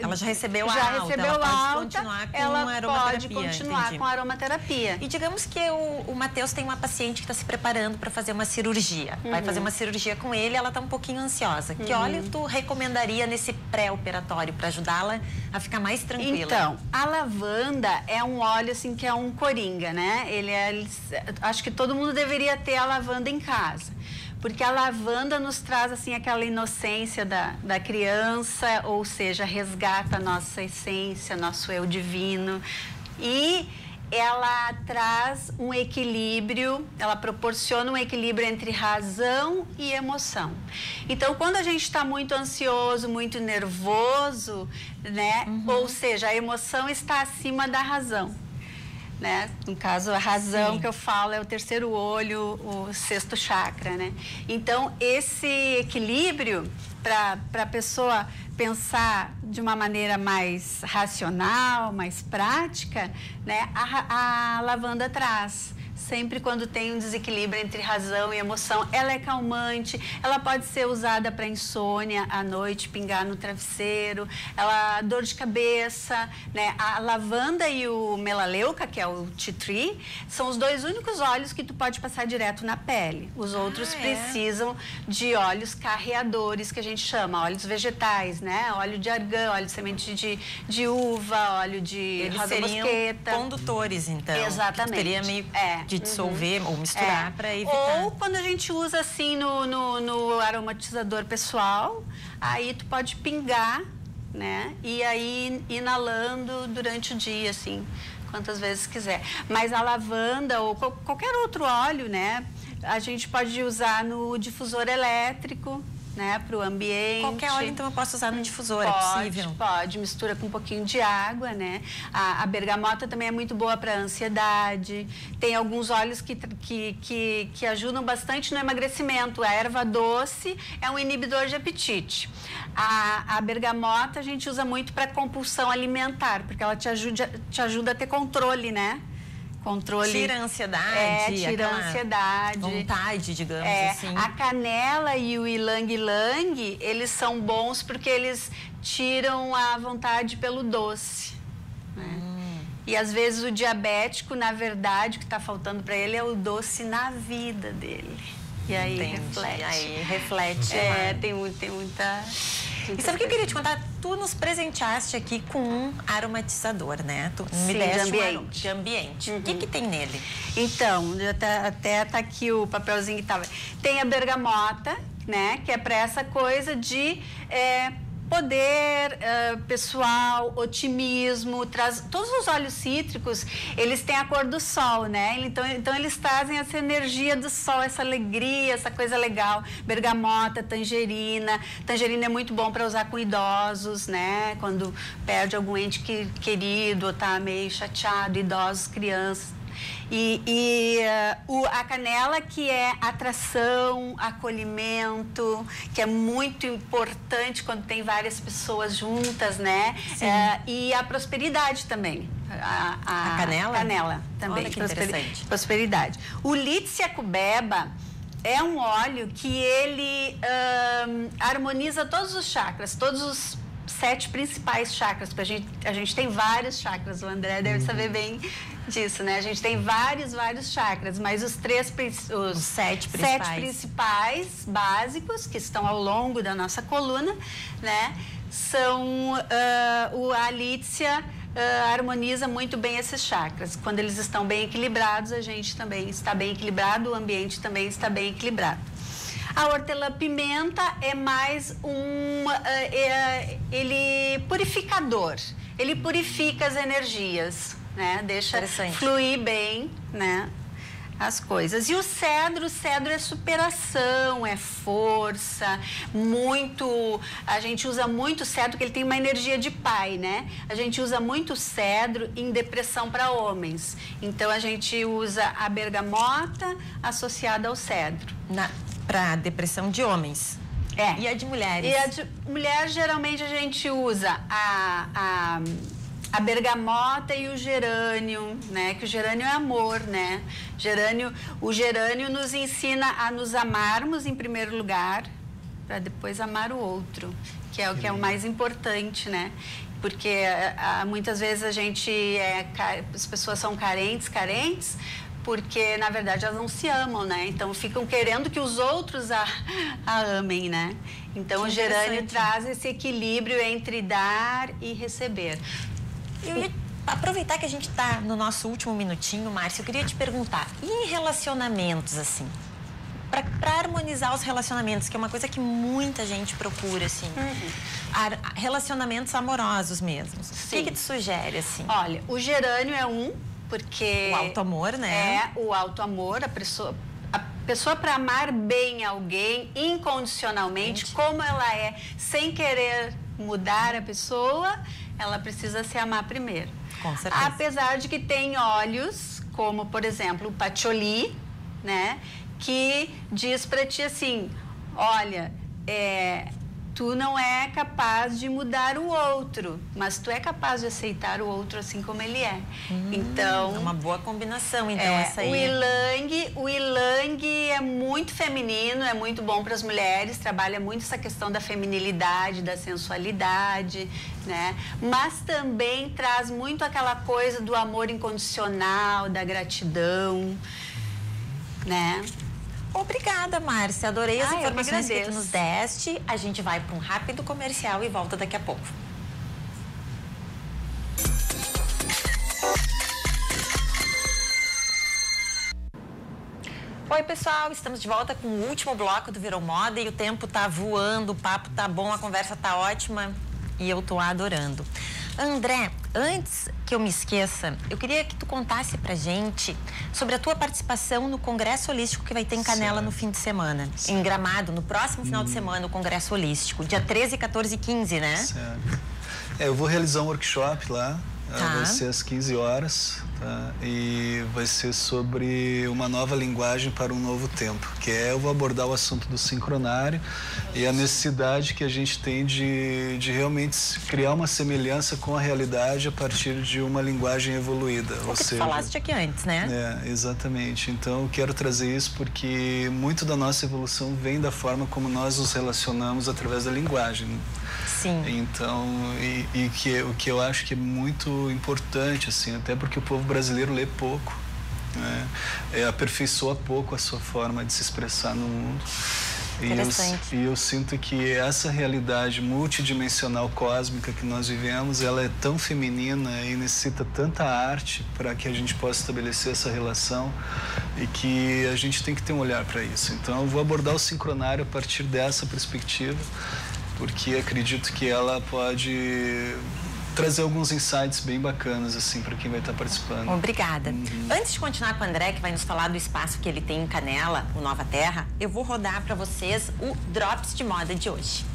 ela já recebeu alta, ela pode continuar com a aromaterapia. Com a aromaterapia. E digamos que o Matheus tem uma paciente que está se preparando para fazer uma cirurgia. Vai fazer uma cirurgia com ele, ela está um pouquinho ansiosa. Que óleo tu recomendaria nesse pré-operatório para ajudá-la a ficar mais tranquila? Então, a lavanda é um óleo assim que é um coringa, né? Acho que todo mundo deveria ter a lavanda em casa. Porque a lavanda nos traz, assim, aquela inocência da criança, ou seja, resgata a nossa essência, nosso eu divino. E ela traz um equilíbrio, ela proporciona um equilíbrio entre razão e emoção. Então, quando a gente está muito ansioso, muito nervoso, né? Ou seja, a emoção está acima da razão. Né? No caso, a razão Sim. que eu falo é o terceiro olho, o sexto chakra, né? Então, esse equilíbrio, para a pessoa pensar de uma maneira mais racional, mais prática, né? A lavanda traz. Sempre quando tem um desequilíbrio entre razão e emoção, ela é calmante, ela pode ser usada para insônia à noite, pingar no travesseiro, dor de cabeça, né? A lavanda e o melaleuca, que é o tea tree, são os 2 únicos óleos que tu pode passar direto na pele. Os outros precisam de óleos carreadores, que a gente chama, óleos vegetais, né? Óleo de argan, óleo de semente de uva, óleo de rosa mosqueta. Condutores, então. Exatamente. Que teria meio de dissolver ou misturar para evitar. Ou quando a gente usa assim no aromatizador pessoal, aí tu pode pingar, né? E aí inalando durante o dia, assim, quantas vezes quiser. Mas a lavanda ou qualquer outro óleo, né? A gente pode usar no difusor elétrico, né, para o ambiente. Qualquer óleo, então, eu posso usar no difusor, é possível? Pode, mistura com um pouquinho de água, né? A bergamota também é muito boa para ansiedade. Tem alguns óleos que ajudam bastante no emagrecimento. A erva doce é um inibidor de apetite. A bergamota a gente usa muito para compulsão alimentar, porque ela te ajuda a ter controle, né? Tira a ansiedade. Tira a ansiedade. Vontade, digamos assim. A canela e o ilang-ilang, eles são bons porque eles tiram a vontade pelo doce. Né? E às vezes o diabético, na verdade, o que está faltando para ele é o doce na vida dele. E aí reflete. Aí reflete. Tem muita... E sabe o que eu queria te contar? Tu nos presenteaste aqui com um aromatizador, né? Tu me deste de ambiente. O que tem nele? Então, até tá aqui o papelzinho que tava. Tem a bergamota, né? Que é para essa coisa de poder pessoal, otimismo, todos os óleos cítricos, eles têm a cor do sol, né? Então eles trazem essa energia do sol, essa alegria, essa coisa legal. Bergamota, tangerina é muito bom para usar com idosos, né? Quando perde algum ente querido ou tá meio chateado, idosos, crianças. A canela, que é atração, acolhimento, que é muito importante quando tem várias pessoas juntas, né? E a prosperidade também. A canela? Canela também. Olha que interessante. Prosperidade. O Litsya-Kubeba é um óleo que ele harmoniza todos os chakras, todos os 7 principais chakras. A gente tem vários chakras, o André deve saber bem disso, né? A gente tem vários chakras, mas os 7 principais básicos, que estão ao longo da nossa coluna, né? São a Litsya harmoniza muito bem esses chakras. Quando eles estão bem equilibrados, a gente também está bem equilibrado, o ambiente também está bem equilibrado. A hortelã-pimenta é mais ele purificador. Ele purifica as energias, né? Deixa fluir bem, né? As coisas. E o cedro é superação, é força, a gente usa muito cedro, porque ele tem uma energia de pai, né? A gente usa muito cedro em depressão para homens. Então, a gente usa a bergamota associada ao cedro. Para depressão de homens. E a de mulheres? E a de mulher, geralmente, a gente usa a bergamota e o gerânio, né? Que o gerânio é amor, né? O gerânio nos ensina a nos amarmos em primeiro lugar, para depois amar o outro, que é o mais importante, né? Porque muitas vezes as pessoas são carentes, porque, na verdade, elas não se amam, né? Então, ficam querendo que os outros a amem, né? Então, o gerânio traz esse equilíbrio entre dar e receber. Eu ia aproveitar que a gente está no nosso último minutinho, Márcia, eu queria te perguntar, e em relacionamentos, assim? Para harmonizar os relacionamentos, que é uma coisa que muita gente procura, assim. Relacionamentos amorosos mesmo. O que tu sugere, assim? Olha, o gerânio é porque... O auto-amor, né? O auto-amor, a pessoa para amar bem alguém, incondicionalmente, como ela é, sem querer mudar a pessoa, ela precisa se amar primeiro. Com certeza. Apesar de que tem olhos, como, por exemplo, o Patchouli, né? Que diz para ti assim, olha, tu não é capaz de mudar o outro, mas tu é capaz de aceitar o outro assim como ele é. Então, é uma boa combinação, então, essa aí. O Ilang é muito feminino, é muito bom para as mulheres, trabalha muito essa questão da feminilidade, da sensualidade, né? Mas também traz muito aquela coisa do amor incondicional, da gratidão, né? Obrigada, Márcia. Adorei as informações que tu nos deste. A gente vai para um rápido comercial e volta daqui a pouco. Oi, pessoal. Estamos de volta com o último bloco do Virou Moda e o tempo tá voando, o papo tá bom, a conversa tá ótima e eu tô adorando. André, antes que eu me esqueça, eu queria que tu contasse pra gente sobre a tua participação no Congresso Holístico que vai ter em Canela no fim de semana. Em Gramado, no próximo final de semana, o Congresso Holístico, dia 13, 14 e 15, né? Certo. Eu vou realizar um workshop lá, vai ser às 15 horas, tá? E vai ser sobre uma nova linguagem para um novo tempo, que eu vou abordar o assunto do sincronário e a necessidade que a gente tem de realmente criar uma semelhança com a realidade a partir de uma linguagem evoluída. O que tu falaste aqui antes, né? Exatamente. Então, eu quero trazer isso porque muito da nossa evolução vem da forma como nós nos relacionamos através da linguagem. Sim. Então, o que eu acho que é muito importante, assim, até porque o povo brasileiro lê pouco, né? Aperfeiçoa pouco a sua forma de se expressar no mundo. E eu sinto que essa realidade multidimensional cósmica que nós vivemos, ela é tão feminina e necessita tanta arte para que a gente possa estabelecer essa relação e que a gente tem que ter um olhar para isso. Então, eu vou abordar o sincronário a partir dessa perspectiva, porque acredito que ela pode trazer alguns insights bem bacanas, assim, para quem vai estar participando. Obrigada. Antes de continuar com o André, que vai nos falar do espaço que ele tem em Canela, o Nova Terra, eu vou rodar para vocês o Drops de Moda de hoje.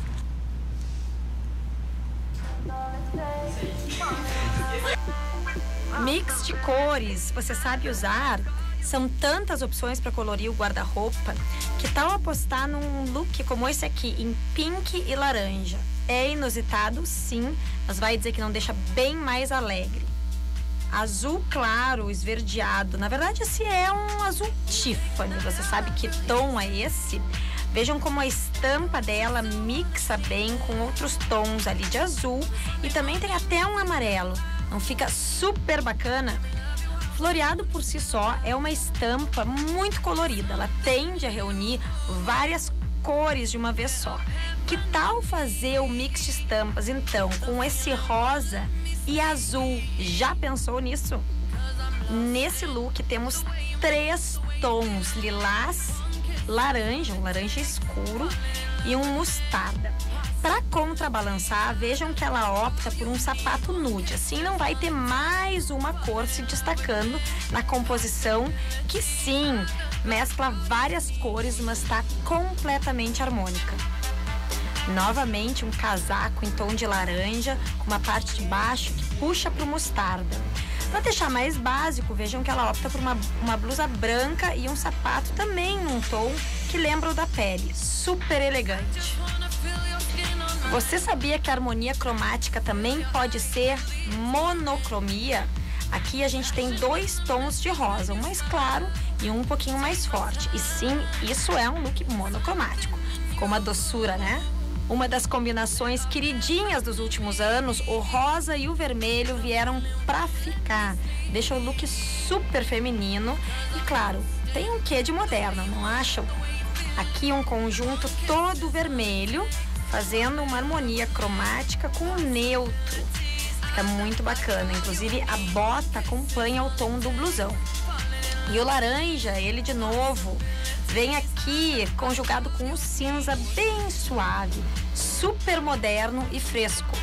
Mix de cores, você sabe usar? São tantas opções para colorir o guarda-roupa. Que tal apostar num look como esse aqui, em pink e laranja? É inusitado, sim, mas vai dizer que não deixa bem mais alegre. Azul claro, esverdeado. Na verdade, esse é um azul Tiffany. Você sabe que tom é esse? Vejam como a estampa dela mixa bem com outros tons ali de azul. E também tem até um amarelo. Não fica super bacana? Floreado por si só é uma estampa muito colorida. Ela tende a reunir várias cores de uma vez só. Que tal fazer o mix de estampas, então, com esse rosa e azul? Já pensou nisso? Nesse look temos 3 tons: lilás, laranja, um laranja escuro e um mostarda. Para contrabalançar, vejam que ela opta por um sapato nude. Assim não vai ter mais uma cor se destacando na composição, que sim, mescla várias cores, mas está completamente harmônica. Novamente um casaco em tom de laranja, com uma parte de baixo que puxa para o mostarda. Para deixar mais básico, vejam que ela opta por uma blusa branca e um sapato também num tom que lembra o da pele. Super elegante. Você sabia que a harmonia cromática também pode ser monocromia? Aqui a gente tem 2 tons de rosa, um mais claro e um pouquinho mais forte. E sim, isso é um look monocromático. Ficou uma doçura, né? Uma das combinações queridinhas dos últimos anos, o rosa e o vermelho vieram pra ficar. Deixa o look super feminino e, claro, tem um quê de moderno, não acham? Aqui um conjunto todo vermelho, fazendo uma harmonia cromática com o neutro. Fica muito bacana, inclusive a bota acompanha o tom do blusão. E o laranja, ele de novo, vem aqui conjugado com o cinza bem suave, super moderno e fresco.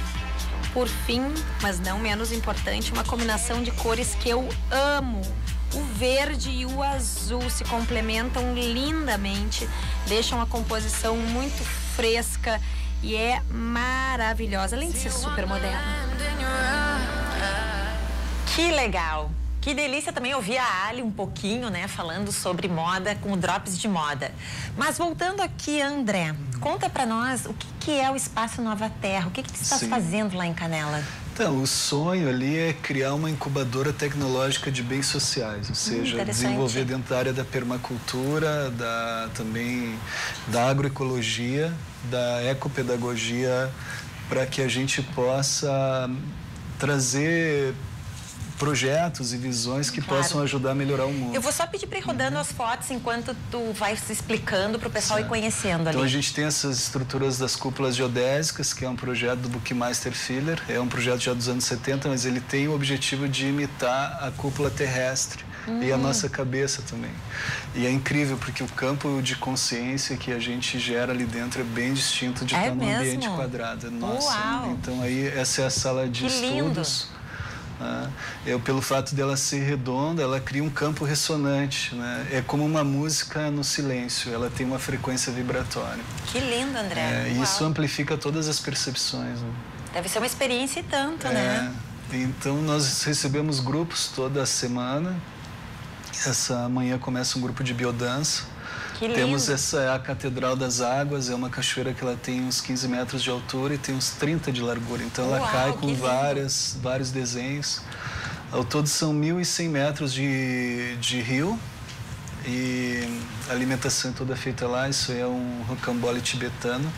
Por fim, mas não menos importante, uma combinação de cores que eu amo. O verde e o azul se complementam lindamente, deixam a composição muito fresca e é maravilhosa, além de ser super moderna. Que legal! Que delícia também ouvir a Ali um pouquinho, né, falando sobre moda com o Drops de Moda. Mas voltando aqui, André, conta pra nós o que é o Espaço Nova Terra, o que tu estás fazendo lá em Canela? Então, o sonho ali é criar uma incubadora tecnológica de bens sociais, ou seja, desenvolver dentro da área da permacultura, também da agroecologia, da ecopedagogia, para que a gente possa trazer projetos e visões que possam ajudar a melhorar o mundo. Eu vou só pedir para ir rodando as fotos enquanto tu vai se explicando para o pessoal ir conhecendo ali. Então a gente tem essas estruturas das cúpulas geodésicas, que é um projeto do Buckminster Fuller, é um projeto já dos anos 70, mas ele tem o objetivo de imitar a cúpula terrestre e a nossa cabeça também. E é incrível porque o campo de consciência que a gente gera ali dentro é bem distinto de estar num ambiente quadrado. Nossa, então aí essa é a sala de estudos. Pelo fato dela ser redonda, ela cria um campo ressonante, né? É como uma música no silêncio, ela tem uma frequência vibratória. Que lindo, André. E isso amplifica todas as percepções. Né? Deve ser uma experiência e tanto, né? Então nós recebemos grupos toda semana. Essa manhã começa um grupo de biodança. Temos essa a Catedral das Águas, é uma cachoeira que ela tem uns 15 metros de altura e tem uns 30 de largura. Então ela cai com vários desenhos. Ao todo são 1.100 metros de rio e a alimentação é toda feita lá. Isso é um rocambole tibetano.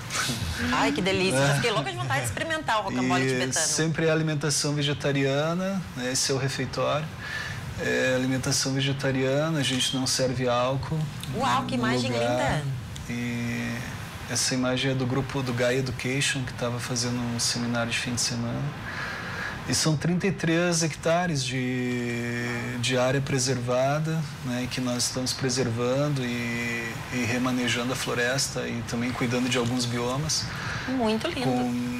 Ai, que delícia! Já fiquei louca de vontade de experimentar o rocambole tibetano. Sempre é alimentação vegetariana, né? Esse é o refeitório. Alimentação vegetariana, a gente não serve álcool. Uau, que imagem linda! E essa imagem é do grupo do Gaia Education, que estava fazendo um seminário de fim de semana. E são 33 hectares de área preservada, né, que nós estamos preservando e remanejando a floresta e também cuidando de alguns biomas. Muito lindo.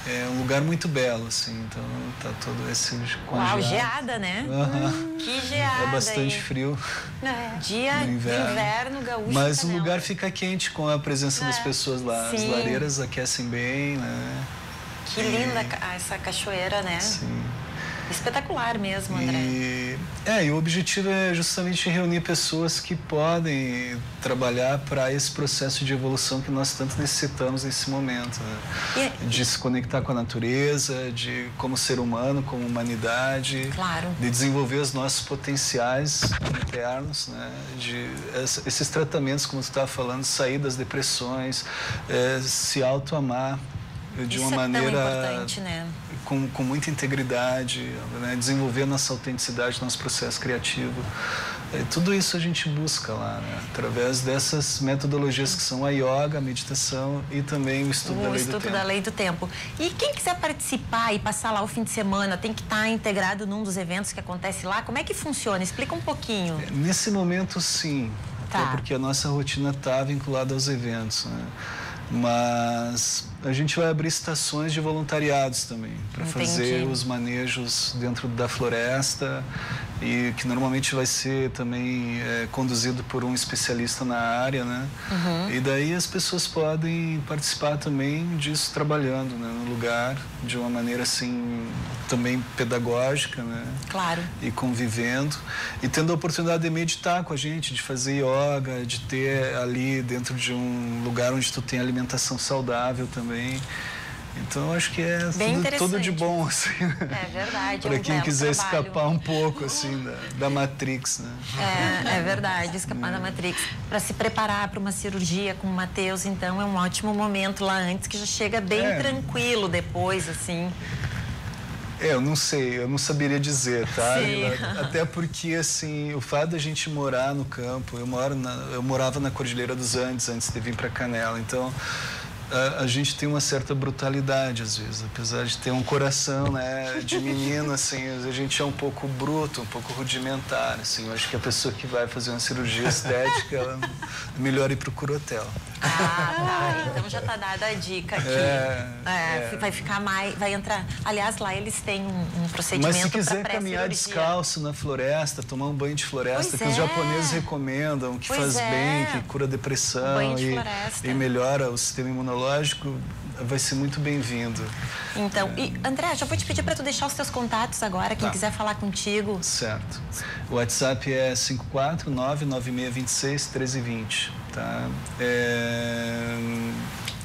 É um lugar muito belo, assim, então tá todo esse congelado. Uau, geada, né? Que geada. É bastante frio. Dia de inverno gaúcho. Mas o lugar fica quente com a presença das pessoas lá. As lareiras aquecem bem, né? Que linda essa cachoeira, né? Sim. Espetacular mesmo, André. E o objetivo é justamente reunir pessoas que podem trabalhar para esse processo de evolução que nós tanto necessitamos nesse momento. Né? De se conectar com a natureza, de como ser humano, como humanidade. Claro. De desenvolver os nossos potenciais internos, né? De esses tratamentos, como tu estava falando, sair das depressões, se auto-amar de uma maneira tão importante, né? Com muita integridade, né? Desenvolver nossa autenticidade, nosso processo criativo. Tudo isso a gente busca lá, né? Através dessas metodologias que são a yoga, a meditação e também o estudo da lei do tempo. Da lei do tempo. E quem quiser participar e passar lá o fim de semana, tem que estar integrado num dos eventos que acontece lá? Como é que funciona? Explica um pouquinho. Nesse momento, sim. Até porque a nossa rotina está vinculada aos eventos, né? Mas a gente vai abrir estações de voluntariados também, para fazer os manejos dentro da floresta e que normalmente vai ser também conduzido por um especialista na área, né? E daí as pessoas podem participar também disso trabalhando, né, no lugar de uma maneira assim também pedagógica, né? Claro. E convivendo e tendo a oportunidade de meditar com a gente, de fazer yoga, de ter ali dentro de um lugar onde tu tem alimentação saudável também. Então, acho que é tudo de bom, assim. É verdade. Para quem quiser escapar um pouco, assim, da Matrix, né? É verdade, escapar da Matrix. Para se preparar para uma cirurgia com o Matheus, então, é um ótimo momento lá antes, que já chega bem tranquilo depois, assim. Eu não sei, eu não saberia dizer, tá? Sim. Até porque, assim, o fato da gente morar no campo, eu morava na Cordilheira dos Andes antes de vir para Canela, então a gente tem uma certa brutalidade às vezes, apesar de ter um coração, né, de menino, assim, a gente é um pouco bruto, um pouco rudimentar, assim. Eu acho que a pessoa que vai fazer uma cirurgia estética, ela é melhor ir pro Curotel. Tá. Então já tá dada a dica aqui. Vai ficar mais, vai entrar. Aliás, lá eles têm um procedimento. Mas se quiser pra caminhar descalço na floresta, tomar um banho de floresta, Pois que os japoneses recomendam, que Pois faz é. bem, que cura depressão Banho de floresta. e melhora o sistema imunológico, vai ser muito bem-vindo. Então, e André, já vou te pedir para tu deixar os teus contatos agora, quem quiser falar contigo. Certo. O WhatsApp é 54996261320, tá?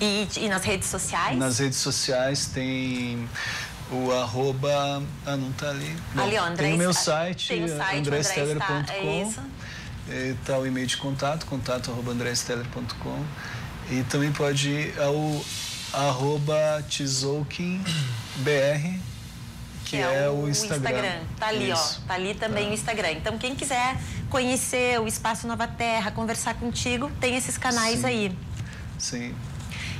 E nas redes sociais? Nas redes sociais tem o arroba... Ah, não tá ali. Bom, Ali, ó, André, tem o meu site, tem o site andresteller.com. É isso. Tá o e-mail de contato@andresteller.com. E também pode ir ao @tzolkinbr, que é o Instagram. Tá ali, Isso. ó. Tá ali também o Instagram. Então, quem quiser conhecer o Espaço Nova Terra, conversar contigo, tem esses canais Sim. aí. Sim.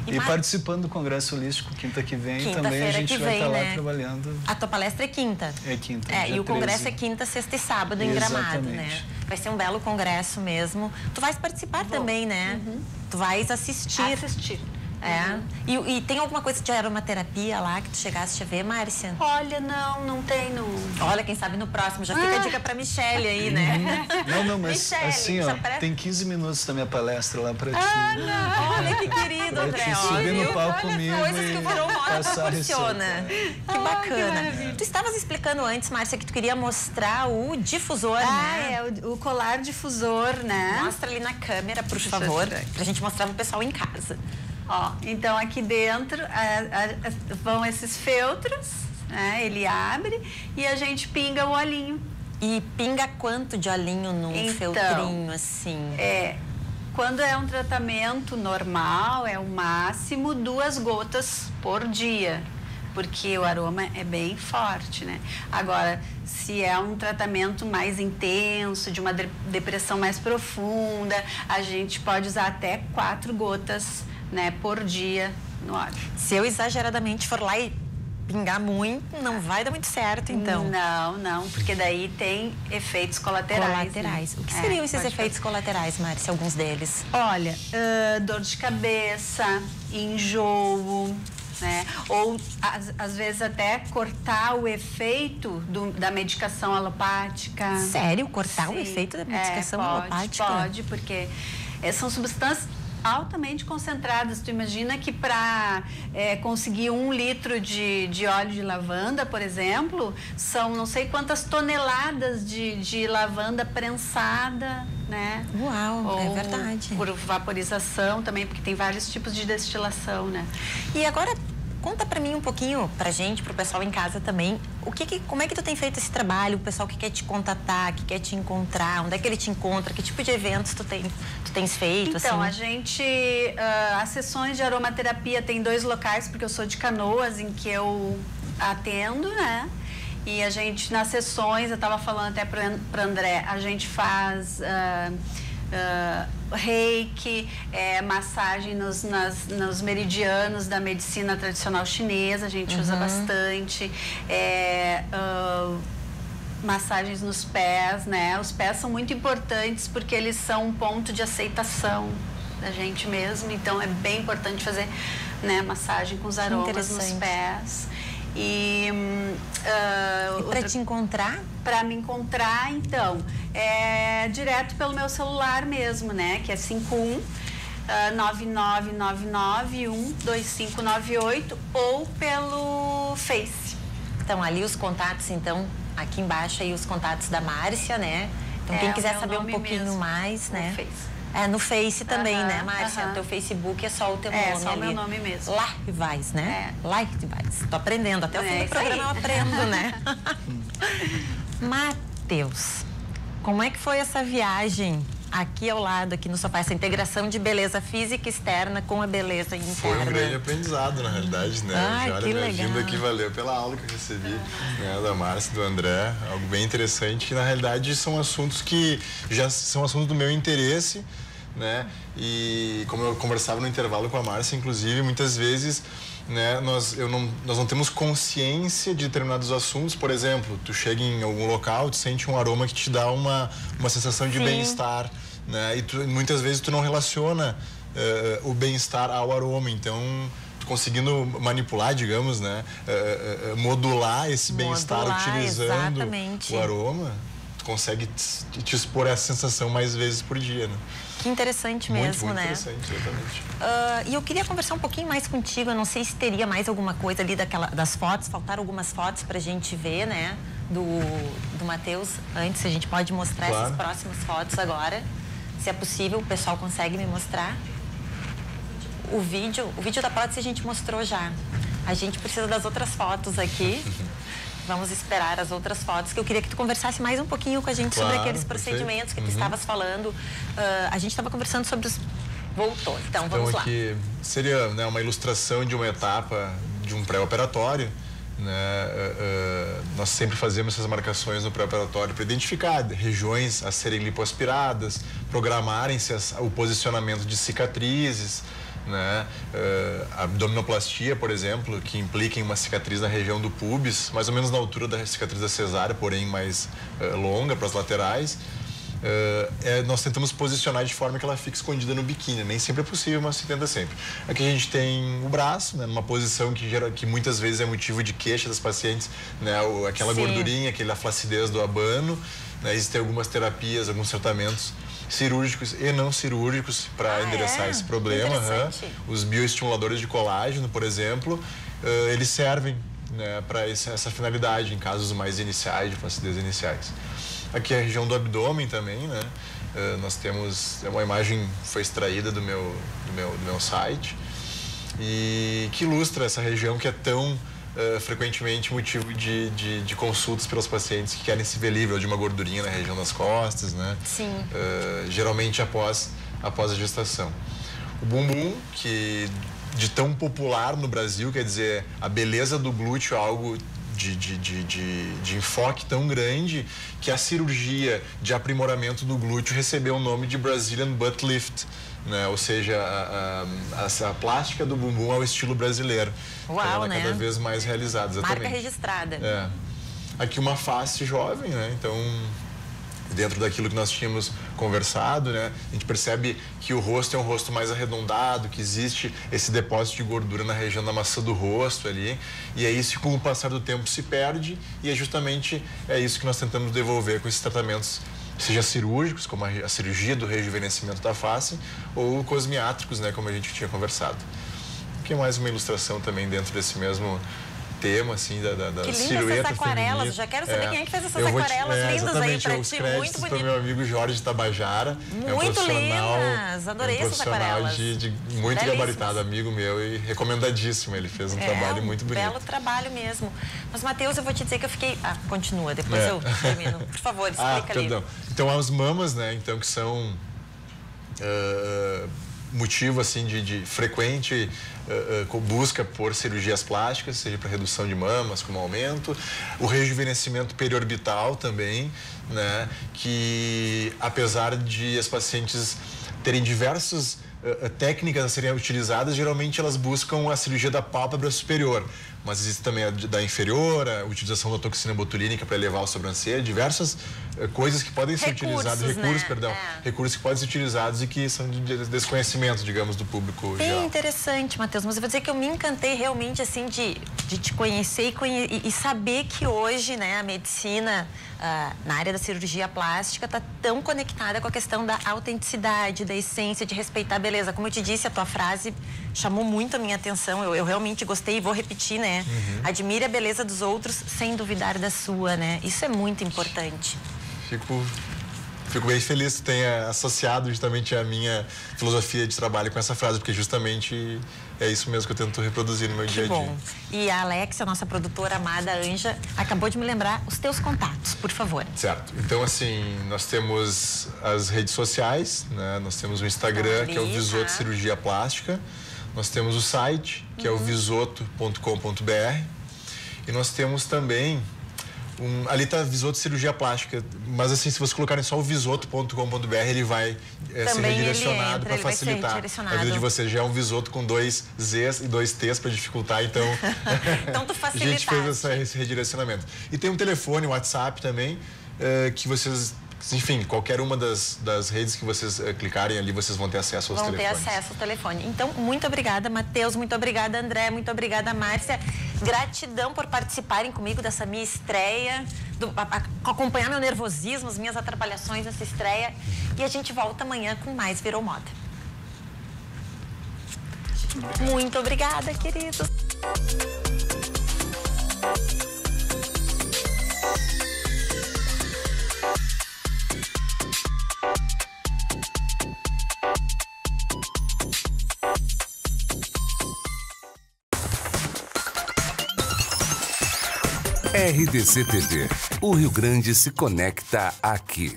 E participando do Congresso Holístico quinta que vem, também a Quinta-feira gente que vai vem, estar né? lá trabalhando. A tua palestra é quinta. É quinta. E dia o congresso 13. é quinta, sexta e sábado em Gramado, Exatamente. né? Vai ser um belo congresso mesmo. Tu vais participar também, né? Tu vais assistir. E tem alguma coisa de aromaterapia lá que tu chegaste a ver, Márcia? Olha, não tem no... Olha, quem sabe no próximo. Já fica a dica pra Michele aí, né? Não, mas Michele, assim, ó, já presta- tem 15 minutos da minha palestra lá pra ti. Olha que querido, Pra André. te subir Olha, no palco comigo coisas que o Virou Moda passar a proporciona. receita. Que bacana. Tu estavas explicando antes, Márcia, que tu queria mostrar o difusor, né? o colar difusor, né? Mostra ali na câmera, por favor, pra gente mostrar pro pessoal em casa. Ó, então aqui dentro vão esses feltros, né? Ele abre e a gente pinga o olhinho. E pinga quanto de olhinho num feltrinho, assim? Quando é um tratamento normal, é o máximo 2 gotas por dia, porque o aroma é bem forte, né? Agora, se é um tratamento mais intenso, de uma depressão mais profunda, a gente pode usar até 4 gotas, né, por dia no óleo. Se eu exageradamente for lá e pingar muito, não vai dar muito certo, então. Não, porque daí tem efeitos colaterais. Né? O que seriam esses efeitos colaterais, Márcia, alguns deles? Olha, dor de cabeça, enjoo, né? Ou às vezes até cortar o efeito da medicação alopática. Sério? Cortar o efeito da medicação alopática? Pode, porque são substâncias altamente concentradas. Tu imagina que para conseguir 1 litro de óleo de lavanda, por exemplo, são não sei quantas toneladas de lavanda prensada, né? Uau, é verdade. Por vaporização também, porque tem vários tipos de destilação, né? E agora, conta pra mim um pouquinho, pra gente, pro pessoal em casa também, como é que tu tem feito esse trabalho, o pessoal que quer te contatar, que quer te encontrar, onde é que ele te encontra, que tipo de eventos tu tens feito, então, assim? a gente, as sessões de aromaterapia tem 2 locais, porque eu sou de Canoas, em que eu atendo, né? E a gente, nas sessões, eu estava falando até para André, a gente faz reiki, massagem nos meridianos da medicina tradicional chinesa, a gente usa bastante, massagens nos pés, né? Os pés são muito importantes porque eles são um ponto de aceitação da gente mesmo, então é bem importante fazer, né, massagem com os aromas nos pés. E para te encontrar? Para me encontrar, então, é direto pelo meu celular mesmo, né? Que é 51 999912598 ou pelo Face. Então, ali os contatos, então, aqui embaixo aí os contatos da Márcia, né? Então, quem quiser saber um pouquinho mais, né? Face. No Face também, né, Márcia? O teu Facebook é só o teu nome ali. É, só o meu nome mesmo. Larvais, né? Larvais. Tô aprendendo, até o fim do programa eu aprendo, né? Matheus, como é que foi essa viagem aqui ao lado, aqui no sofá, essa integração de beleza física externa com a beleza interna? Foi um grande aprendizado, na realidade, né? Ai, que legal. Vindo aqui valeu pela aula que eu recebi, né, da Márcia e do André, algo bem interessante, que na realidade são assuntos que já são assuntos do meu interesse, né? E como eu conversava no intervalo com a Márcia, inclusive, muitas vezes, né, nós não temos consciência de determinados assuntos. Por exemplo, tu chega em algum local, tu sente um aroma que te dá uma sensação de bem-estar, né? E muitas vezes tu não relaciona o bem-estar ao aroma. Então, tu conseguindo manipular, digamos, né, modular esse bem-estar utilizando o aroma, tu consegue te expor a essa sensação mais vezes por dia, né? Que interessante mesmo, muito né? Interessante, exatamente. E eu queria conversar um pouquinho mais contigo. Eu não sei se teria mais alguma coisa ali das fotos. Faltaram algumas fotos pra gente ver, né? Do Matheus. Antes, a gente pode mostrar essas próximas fotos agora. Se é possível, o pessoal consegue me mostrar. O vídeo da prótese a gente mostrou já. A gente precisa das outras fotos aqui. Vamos esperar as outras fotos, que eu queria que tu conversasse mais um pouquinho com a gente sobre aqueles procedimentos que tu estavas falando. A gente estava conversando sobre os... Voltou, então vamos lá. Aqui seria, né, uma ilustração de uma etapa de um pré-operatório, né? Nós sempre fazemos essas marcações no pré-operatório para identificar regiões a serem lipoaspiradas, programarem-se o posicionamento de cicatrizes, né? A abdominoplastia, por exemplo, que implica em uma cicatriz na região do pubis, mais ou menos na altura da cicatriz da cesárea, porém mais longa para as laterais. Nós tentamos posicionar de forma que ela fique escondida no biquíni. Nem sempre é possível, mas se tenta sempre. Aqui a gente tem o braço, né, numa posição que muitas vezes é motivo de queixa das pacientes, né, aquela gordurinha, aquela flacidez do abano, né? Existem algumas terapias, alguns tratamentos cirúrgicos e não cirúrgicos para endereçar esse problema. Os bioestimuladores de colágeno, por exemplo, eles servem, né, para essa finalidade em casos mais iniciais, de flacidez iniciais. Aqui é a região do abdômen também, né? Nós temos uma imagem que foi extraída do meu site e que ilustra essa região que é tão frequentemente motivo de consultas pelos pacientes que querem se ver livre de uma gordurinha na região das costas, né? Sim. Geralmente após a gestação. O bumbum, que de tão popular no Brasil, quer dizer, a beleza do glúteo é algo de enfoque tão grande que a cirurgia de aprimoramento do glúteo recebeu o nome de Brazilian Butt Lift, né? Ou seja, a plástica do bumbum ao estilo brasileiro. Uau, né? Cada vez mais realizada, exatamente. Marca registrada. Aqui uma face jovem, né? Então, dentro daquilo que nós tínhamos conversado, né, a gente percebe que o rosto é um rosto mais arredondado, que existe esse depósito de gordura na região da maçã do rosto ali, e é isso que com o passar do tempo se perde, e é justamente isso que nós tentamos devolver com esses tratamentos, seja cirúrgicos, como a cirurgia do rejuvenescimento da face, ou cosmiátricos, né, como a gente tinha conversado. Aqui é mais uma ilustração também dentro desse mesmo tema, assim, da que silhueta essas aquarelas. feminina. Já quero saber quem é que fez essas aquarelas lindas aí pra ti. Muito bonito. Para meu amigo Jorge Tabajara. Muito lindas. Adorei essas aquarelas. Muito gabaritado, amigo meu, e recomendadíssimo. Ele fez um trabalho muito bonito. Belo trabalho mesmo. Mas, Matheus, eu vou te dizer que eu fiquei... continua, depois eu termino. Por favor, explica ali. Então, as mamas, né, então, que são motivo, assim, de frequente busca por cirurgias plásticas, seja para redução de mamas, como aumento, o rejuvenescimento periorbital também, né, que apesar de as pacientes terem diversas técnicas a serem utilizadas, geralmente elas buscam a cirurgia da pálpebra superior, mas existe também a da inferior, a utilização da toxina botulínica para elevar a sobrancelha, diversas coisas que podem ser utilizadas, recursos que podem ser utilizados e que são de desconhecimento, digamos, do público geral. Bem interessante, Matheus, mas eu vou dizer que eu me encantei realmente, assim, de te conhecer e saber que hoje, né, a medicina na área da cirurgia plástica está tão conectada com a questão da autenticidade, da essência, de respeitar a beleza. Como eu te disse, a tua frase chamou muito a minha atenção, eu realmente gostei e vou repetir, né? Admire a beleza dos outros sem duvidar da sua, né? Isso é muito importante. Fico bem feliz que tenha associado justamente a minha filosofia de trabalho com essa frase, porque justamente é isso mesmo que eu tento reproduzir no meu dia a dia. Bom. E a Alexia, nossa produtora amada Anja, acabou de me lembrar os teus contatos, por favor. Certo. Então, assim, nós temos as redes sociais, né? Nós temos o Instagram, que é o Visoto Cirurgia Plástica. Nós temos o site, que é o visoto.com.br. E nós temos também Ali tá Visoto Cirurgia Plástica, mas assim, se vocês colocarem só o visoto.com.br, ele vai ser redirecionado para facilitar a vida de vocês. Já é um Visoto com 2 Zs e 2 Ts para dificultar, então então tu facilitaste. A gente fez esse redirecionamento. E tem um telefone, um WhatsApp também, que vocês... Enfim, qualquer uma das redes que vocês clicarem ali, vocês vão ter acesso aos telefones. Vão ter acesso ao telefone. Então, muito obrigada, Matheus. Muito obrigada, André. Muito obrigada, Márcia. Gratidão por participarem comigo dessa minha estreia, acompanhar meu nervosismo, as minhas atrapalhações nessa estreia. E a gente volta amanhã com mais Virou Moda. Muito obrigada, queridos. RDC TV. O Rio Grande se conecta aqui.